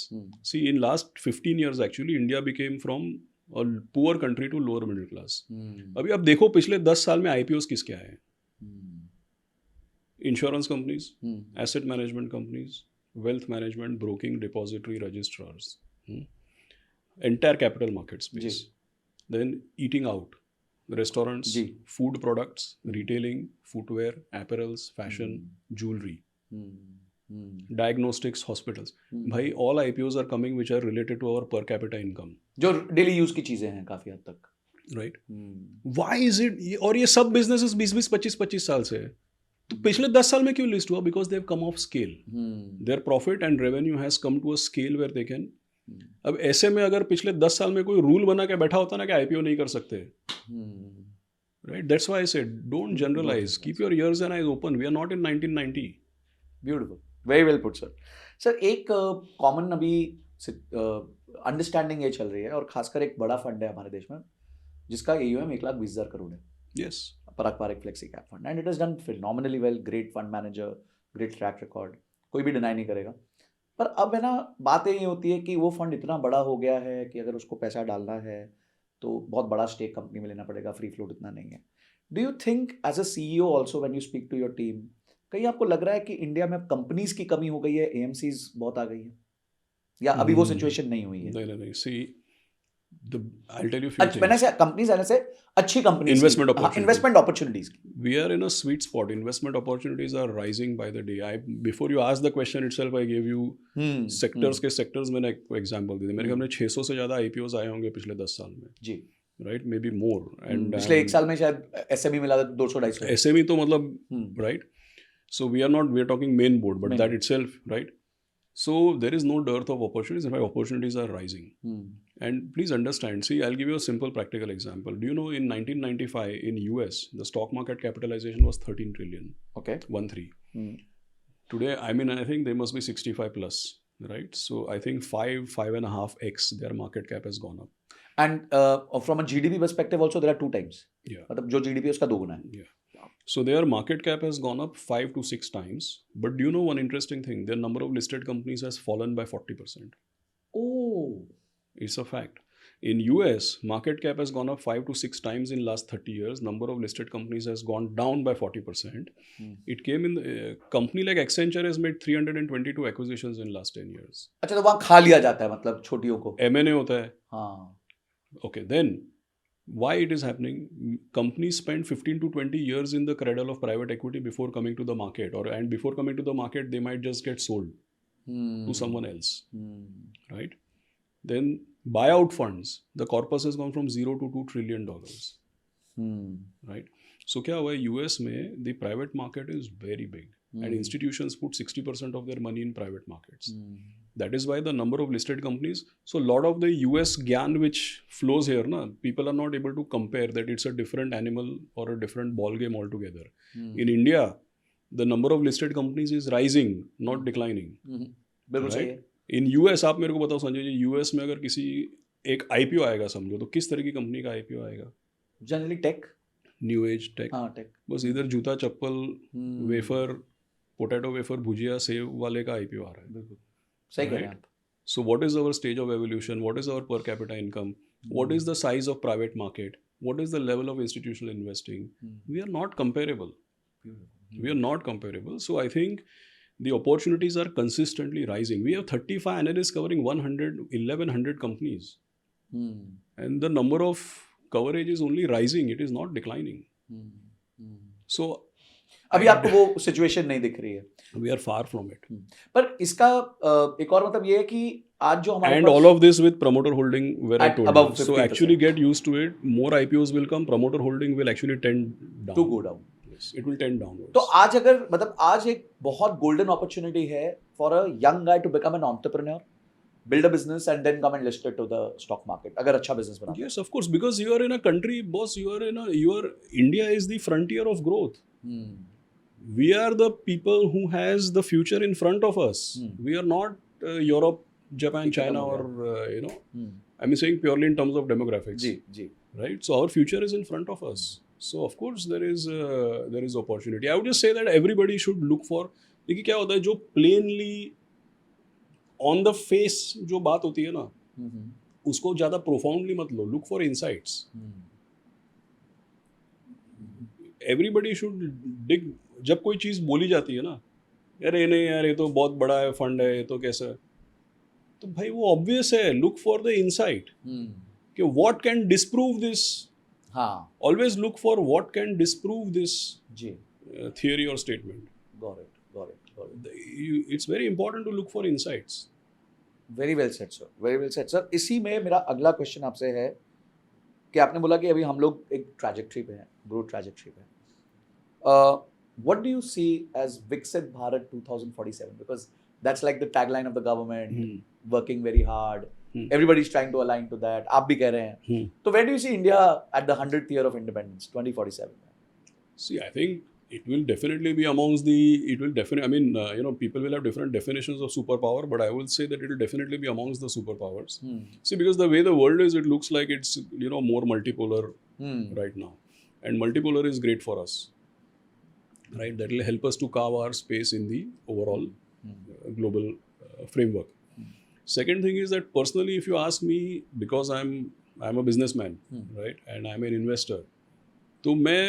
see, in last 15 years actually, India became from a poor country to lower middle class. अभी आप देखो पिछले 10 साल में IPOs किसके आए हैं? Insurance companies, asset management companies, wealth management, broking, depository, registrars, entire capital market space. Then eating out, restaurants, food products, retailing, footwear, apparels, fashion, jewelry, diagnostics, hospitals. भाई all IPOs are coming which are related to our per capita income. जो daily use की चीजें हैं काफी हद तक। Right? Why is it? और ये सब businesses 20-20, 25-25 साल से है। तो पिछले 10 साल में क्यों लिस्ट हुआ? Because they have come off scale. Their profit and revenue has come to a scale where they can. अब ऐसे में अगर पिछले 10 साल में कोई रूल बना के बैठा होता ना कि IPO नहीं कर सकते, right? That's why I said don't generalize. Keep your ears and eyes open. We are not in 1990. Beautiful, very well put sir. Sir एक कॉमन अभी अंडरस्टैंडिंग ये चल रही है, और खासकर एक बड़ा फंड है हमारे देश में जिसका AUM 1,20,000 करोड़ है। Yes. Parag Parekh flexi cap fund, and it is done phenomenally well, great fund manager, great track record, कोई भी डिनाई नहीं करेगा। पर अब है ना, बात ये होती है कि वो फंड इतना बड़ा हो गया है कि अगर उसको पैसा डालना है तो बहुत बड़ा स्टेक कंपनी में लेना पड़ेगा, फ्री फ्लोट इतना नहीं है। Do you think as a CEO also when you speak to your team, कहीं आपको लग रहा है कि इंडिया में कंपनीज की कमी हो गई है, AMCs बहुत आ गई है, या अभी वो सिचुएशन नहीं हुई है? नहीं। See, I'll tell you a few things. मैंने से कंपनीज आने से अच्छी companies, Investment opportunities. Investment opportunities. We are in a sweet spot. Investment opportunities are rising by the day. Before you asked the question itself, I gave you sectors के sectors मैंने एक example दी थी। मेरे ख्याल में 600 से ज़्यादा IPOs आए होंगे पिछले 10 साल में। जी। Right? Maybe more. And पिछले एक साल में शायद SME मिला था 200-250। SME तो मतलब right? So we are talking main board, but that itself, right? So there is no dearth of opportunities. In fact, opportunities are rising. And please understand, see, I'll give you a simple practical example. Do you know in 1995 in US, the stock market capitalization was 13 trillion. Okay. 13. Today, I think they must be 65 plus, right? So I think 5.5x their market cap has gone up. And from a GDP perspective also, there are 2 times. Yeah. मतलब जो GDP है उसका 2 गुना है। Yeah. So their market cap has gone up 5 to 6 times. But do you know one interesting thing? Their number of listed companies has fallen by 40%. Oh. It's a fact. In US, market cap has gone up 5 to 6 times in last 30 years. Number of listed companies has gone down by 40%. It came in the company like Accenture has made 322 acquisitions in last 10 years. अच्छा, तो वहाँ खा लिया जाता है मतलब छोटियों को। M&A होता है। हाँ। Okay, then why it is happening? Companies spend 15 to 20 years in the cradle of private equity before coming to the market, and before coming to the market, they might just get sold to someone else, right? Then buyout funds, the corpus has gone from $0 to $2 trillion, right? So क्या हुआ है US में the private market is very big, and institutions put 60% of their money in private markets. That is why the number of listed companies. So a lot of the US gyan which flows here, people are not able to compare that it's a different animal or a different ball game altogether. In India, the number of listed companies is rising, not declining. बिल्कुल सही Right? है। In US आप मेरे को बताओ Sanjay ji, US में अगर किसी एक IPO आएगा समझो, तो किस तरह की कंपनी का IPO आएगा? Generally tech. New age tech. हाँ टेक। बस इधर जूता चप्पल, wafer, potato wafer, bhujia, sev वाले का IPO आ रहा है। बिल्कुल सही कह रहे हैं Right? आप। So what is our stage of evolution? What is our per capita income? What is the size of private market? What is the level of institutional investing? We are not comparable. We are not comparable. So I think the opportunities are consistently rising. We have 35 analysts covering 1,100 companies. And the number of coverage is only rising. It is not declining. So अभी आपको वो situation नहीं दिख रही है। we are far from it. पर इसका एक और मतलब ये है कि आज जो हमारे And pass all of this with promoter holding, where I At told above you. So 50%. actually get used to it. More IPOs will come. Promoter holding will actually tend down. To go down. Yes, it will tend downwards. तो आज अगर मतलब आज एक बहुत golden opportunity है for a young guy to become an entrepreneur, build a business and then come and list it to the stock market अगर अच्छा बिजनेस बना। Yes, of course, because you are in a country, boss. India is the frontier of growth. We are the people who has the future in front of us. We are not Europe, Japan, China, or I'm saying purely in terms of demographics. Ji ji. Right? So our future is in front of us. So of course there is opportunity. I would just say that everybody should look for, देखिए क्या होता है, जो plainly on the face जो बात होती है ना, उसको ज़्यादा profoundly मत लो. Look for insights. Everybody should dig. जब कोई चीज़ बोली जाती है ना, यार ये नहीं यार, ये तो बहुत बड़ा है, फंड है, ये तो कैसा है, तो भाई वो ऑब्वियस है. लुक फॉर द इनसाइट कि व्हाट कैन डिस्प्रूव दिस. हाँ always look for what can disprove this जी। थियरी और statement. Got it got it got it. It's very important to look for insights. Very well said sir, very well said sir. इसी में मेरा अगला question आपसे है कि आपने बोला कि अभी हम लोग एक ट्रैजेक्टरी पे हैं, ग्रोथ ट्रैजेक्टरी पे। What do you see as Viksit Bharat 2047? Because that's like the tagline of the government, working very hard. Everybody's trying to align to that. आप भी कह रहे हैं. So where do you see India at the 100th year of independence, 2047? See, I think it will definitely be amongst the. It will definitely. I mean, people will have different definitions of superpower, but I will say that it will definitely be amongst the superpowers. See, because the way the world is, it looks like it's more multipolar right now, and multipolar is great for us. Right, that will help us to carve our space in the overall global framework. Second thing is that personally, if you ask me, because I'm a businessman, right, and I'm an investor, तो मैं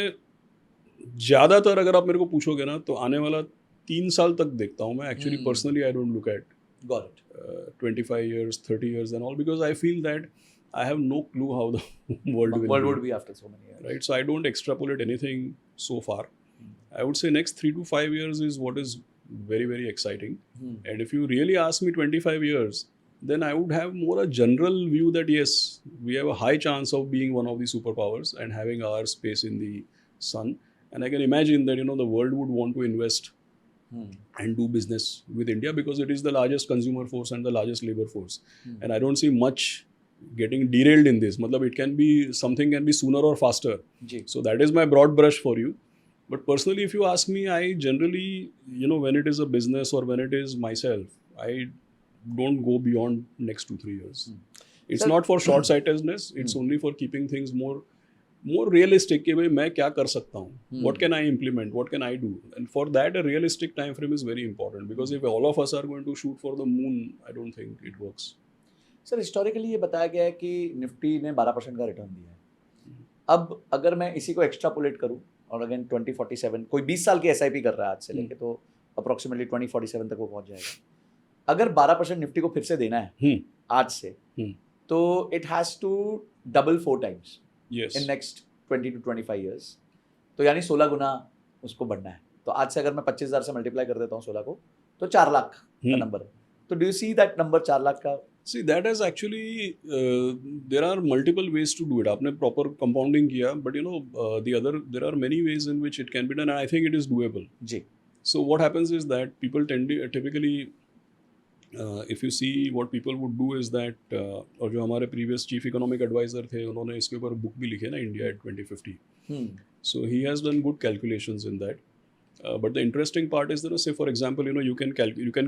ज़्यादातर अगर आप मेरे को पूछोगे ना, तो आने वाला 3 साल तक देखता हूँ मैं. Actually, personally, I don't look at Got it. 25 years, 30 years, and all, because I feel that I have no clue how the world would be after so many years. Right, so I don't extrapolate anything so far. I would say next 3 to 5 years is what is very, very exciting. And if you really ask me 25 years, then I would have more a general view that yes, we have a high chance of being one of the superpowers and having our space in the sun. And I can imagine that the world would want to invest and do business with India because it is the largest consumer force and the largest labor force. And I don't see much getting derailed in this. Matlab, something can be sooner or faster. So that is my broad brush for you. But personally, if you ask me, I generally, when it is a business or when it is myself, I don't go beyond next 2-3 years. It's not for short-sightedness. It's only for keeping things more realistic. कि भाई मैं क्या कर सकता हूँ? What can I implement? What can I do? And for that, a realistic time frame is very important. Because if all of us are going to shoot for the moon, I don't think it works. Sir historically ये बताया गया है कि Nifty ने 12% का return दिया है. अब अगर मैं इसी को एक्स्ट्रापोलेट करूँ और अगेन 2047 कोई 20 साल की एसआईपी कर रहा है आज से लेके, तो अप्रोक्सीमेटली 2047 तक वो पहुंच जाएगा. अगर 12% निफ्टी को फिर से देना है आज से, तो it has to double 4 times in next 20 to 25 years. तो यानी 16 गुना उसको बढ़ना है. तो आज से अगर मैं 25,000 से मल्टीप्लाई कर देता हूँ 16 को, तो 4 लाख का नंबर है. तो do you see that number 4 lakh का? See, that is actually, there are multiple ways to do it. आपने proper compounding किया, but there are many ways in which it can be done, and I think it is doable. Ji. So what happens is that people typically, if you see what people would do is that, और जो हमारे previous chief economic advisor थे, उन्होंने इसके ऊपर book भी लिखे ना, India at 2050. So he has done good calculations in that. But the interesting part is that, say for example, you can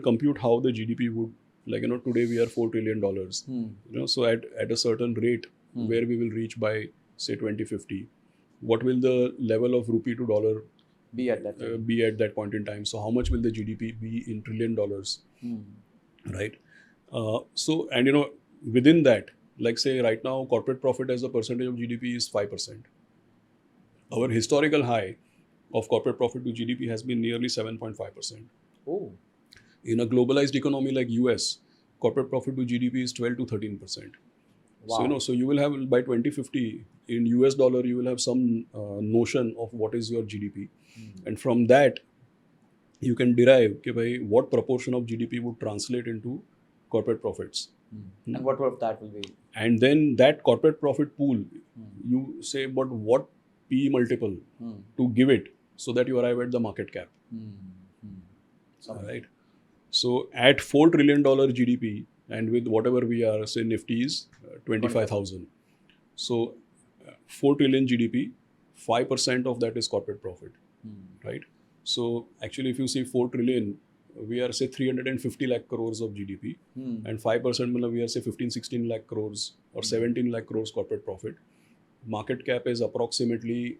compute how the GDP would, like, today we are $4 trillion. So at a certain rate, where we will reach by say 2050, what will the level of rupee to dollar be at that time. be at that point in time? So how much will the GDP be in trillion dollars, right? So, and within that, like say right now, corporate profit as a percentage of GDP is 5%. Our historical high of corporate profit to GDP has been nearly 7.5%. Oh. In a globalized economy like US, corporate profit to GDP is 12 to 13%. Wow. So you will have by 2050 in US dollar, you will have some notion of what is your GDP, and from that you can derive what proportion of GDP would translate into corporate profits. And what of that will be? And then that corporate profit pool, you say, but what P multiple to give it so that you arrive at the market cap. Right. So at $4 trillion GDP, and with whatever we are, say Nifty is 25,000. So 4 trillion GDP, 5% of that is corporate profit. Right. So actually, if you see 4 trillion, we are say 350 lakh crores of GDP, and 5% we are say 15-16 lakh crores or 17 lakh crores corporate profit. Market cap is approximately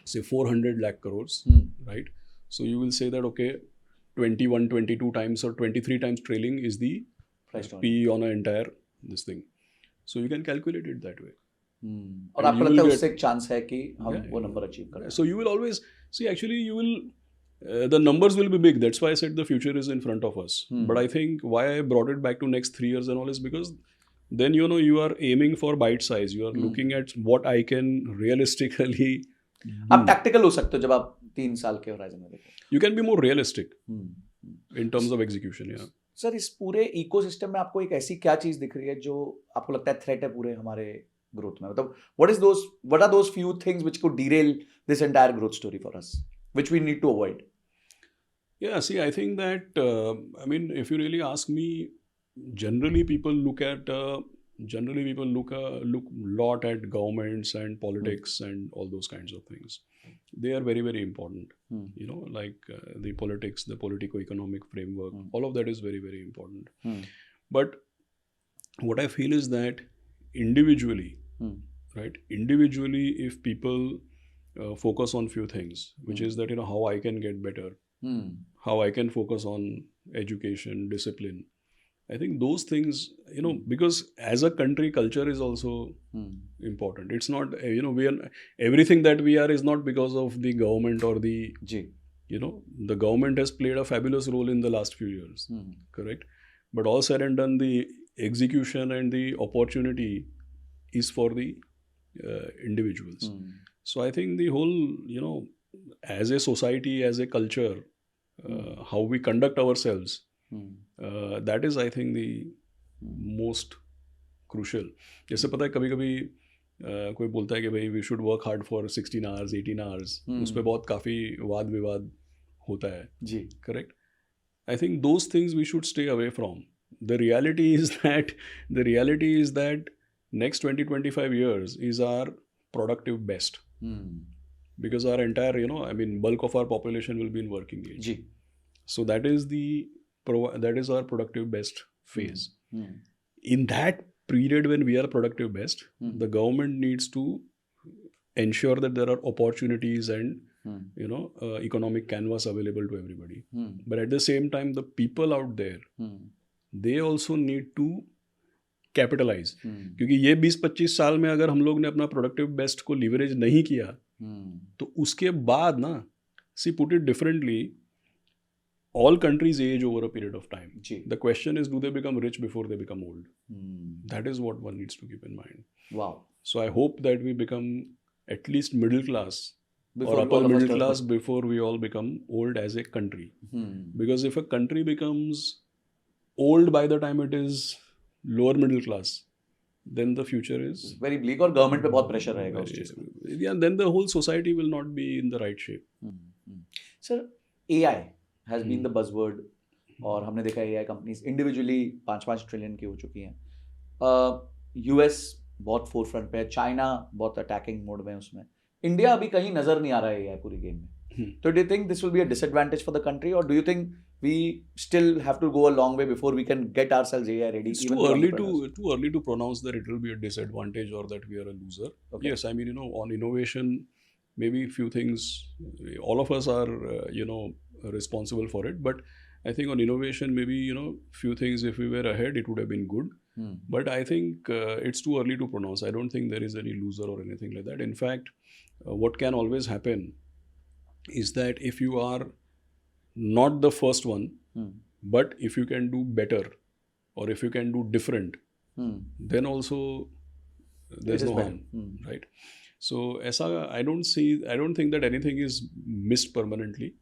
say 400 lakh crores, right? So you will say that, okay, 21, 22 times or 23 times trailing is the PE on an entire this thing. So you can calculate it that way. और आपको लगता है उससे एक chance है कि हम वो नंबर अचीव करें? So you will always see, actually you will the numbers will be big. That's why I said the future is in front of us. But I think why I brought it back to next 3 years and all is because then you are aiming for bite size. You are looking at what I can realistically do. आप tactical हो सकते हो जब आप 3 साल के horizon में देखो. You can be more realistic in terms of execution. Yeah. Sir, इस पूरे इकोसिस्टम में आपको एक ऐसी क्या चीज दिख रही है जो आपको लगता है थ्रेट है पूरे हमारे ग्रोथ में? मतलब what are those few things which could derail this entire growth story for us, which we need to avoid? Yeah, see, I think that if you really ask me, generally people look lot at governments and politics and all those kinds of things. They are very, very important. Like the politics, the politico-economic framework, all of that is very, very important. But what I feel is that individually, if people focus on few things, which is that how I can get better, how I can focus on education, discipline. I think those things, because as a country, culture is also important. It's not, we are, everything that we are is not because of the government or the, the government has played a fabulous role in the last few years, correct? But all said and done, the execution and the opportunity is for the individuals. So I think the whole, as a society, as a culture, how we conduct ourselves, that is, I think, the most crucial. जैसे पता है कभी-कभी कोई बोलता है कि भाई we should work hard for 16 hours, 18 hours. उस पे बहुत काफ़ी वाद विवाद होता है. जी. Correct? I think those things we should stay away from. The reality is that next 20-25 years is our productive best. Because our entire, bulk of our population will be in working age. Ji. So that is our productive best phase. In that period when we are productive best, the government needs to ensure that there are opportunities and economic canvas available to everybody. But at the same time, the people out there, they also need to capitalize. क्योंकि ये 20-25 साल में अगर हम लोग ने अपना productive best को leverage नहीं किया, तो उसके बाद ना, see, put it differently, all countries age over a period of time. The question is, do they become rich before they become old? That is what one needs to keep in mind. Wow. So I hope that we become at least middle class or upper middle class before we all become old as a country. Because if a country becomes old by the time it is lower middle class, then the future is very bleak और government पे बहुत pressure रहेगा उस चीज़ में. Yeah, then the whole society will not be in the right shape. Sir, AI has been the buzzword, और हमने देखा AI companies individually 5-5 trillion की हो चुकी हैं. US बहुत forefront पे है, China बहुत attacking mode में है उसमें. इंडिया अभी कहीं नजर नहीं आ रहा है AI पूरी गेम में. So do you think this will be a disadvantage for the country, or do you think we still have to go a long way before we can get ourselves AI ready? It's even too for early entrepreneurs? too early to pronounce that it will be a disadvantage or that we are a loser. Okay. Yes, I mean, on innovation, maybe few things, all of us are responsible for it. But I think on innovation, maybe few things, if we were ahead, it would have been good. But I think it's too early to pronounce. I don't think there is any loser or anything like that. In fact, what can always happen is that if you are not the first one, but if you can do better or if you can do different, then also there's It is no better. harm, right? So aisa, I don't think that anything is missed permanently.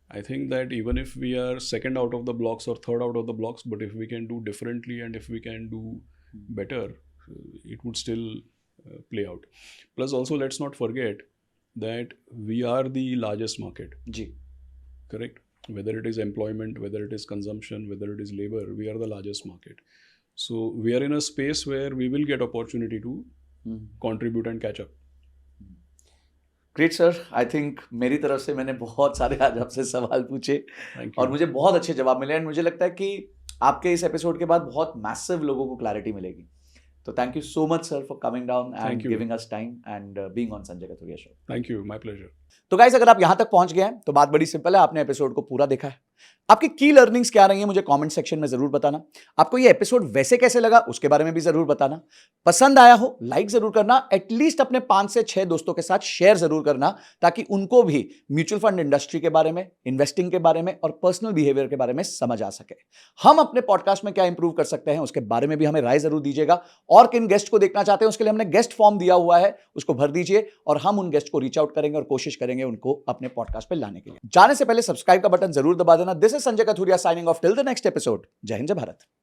I think that even if we are second out of the blocks or third out of the blocks, but if we can do differently and if we can do better, it would still play out. Plus also, let's not forget that we are the largest market. जी. Correct? Whether it is employment, whether it is consumption, whether it is labor, we are the largest market. So we are in a space where we will get opportunity to contribute and catch up. Great sir, I think मेरी तरफ से मैंने बहुत सारे आज आपसे सवाल पूछे Thank you. और मुझे बहुत अच्छे जवाब मिले, एंड मुझे लगता है कि आपके इस एपिसोड के बाद बहुत मैसिव लोगों को क्लैरिटी मिलेगी. तो thank you so much sir for coming down and Thank you. Giving us time and being on Sanjay Kathuria show. Thank you. My pleasure. तो गाइस, अगर आप यहां तक पहुंच गए हैं तो बात बड़ी सिंपल है, आपने एपिसोड को पूरा देखा है. आपकी की लर्निंग्स क्या रही है मुझे कमेंट सेक्शन में जरूर बताना. आपको ये एपिसोड वैसे कैसे लगा उसके बारे में भी जरूर बताना. पसंद आया हो लाइक जरूर करना, एटलीस्ट अपने 5 से 6 दोस्तों के साथ शेयर जरूर करना, ताकि उनको भी म्यूचुअल फंड इंडस्ट्री के बारे में, इन्वेस्टिंग के बारे में और पर्सनल बिहेवियर के बारे में समझ आ सके. हम अपने पॉडकास्ट में क्या इंप्रूव कर सकते हैं उसके बारे में भी हमें राय जरूर दीजिएगा, और किन गेस्ट को देखना चाहते हैं उसके लिए हमने गेस्ट फॉर्म दिया हुआ है, उसको भर दीजिए और हम उन गेस्ट को रीच आउट करेंगे और कोशिश करेंगे उनको अपने पॉडकास्ट पे लाने के लिए. जाने से पहले सब्सक्राइब का बटन जरूर दबा देना. This is Sanjay Kathuria signing off till the next episode. जय हिंद, जय भारत.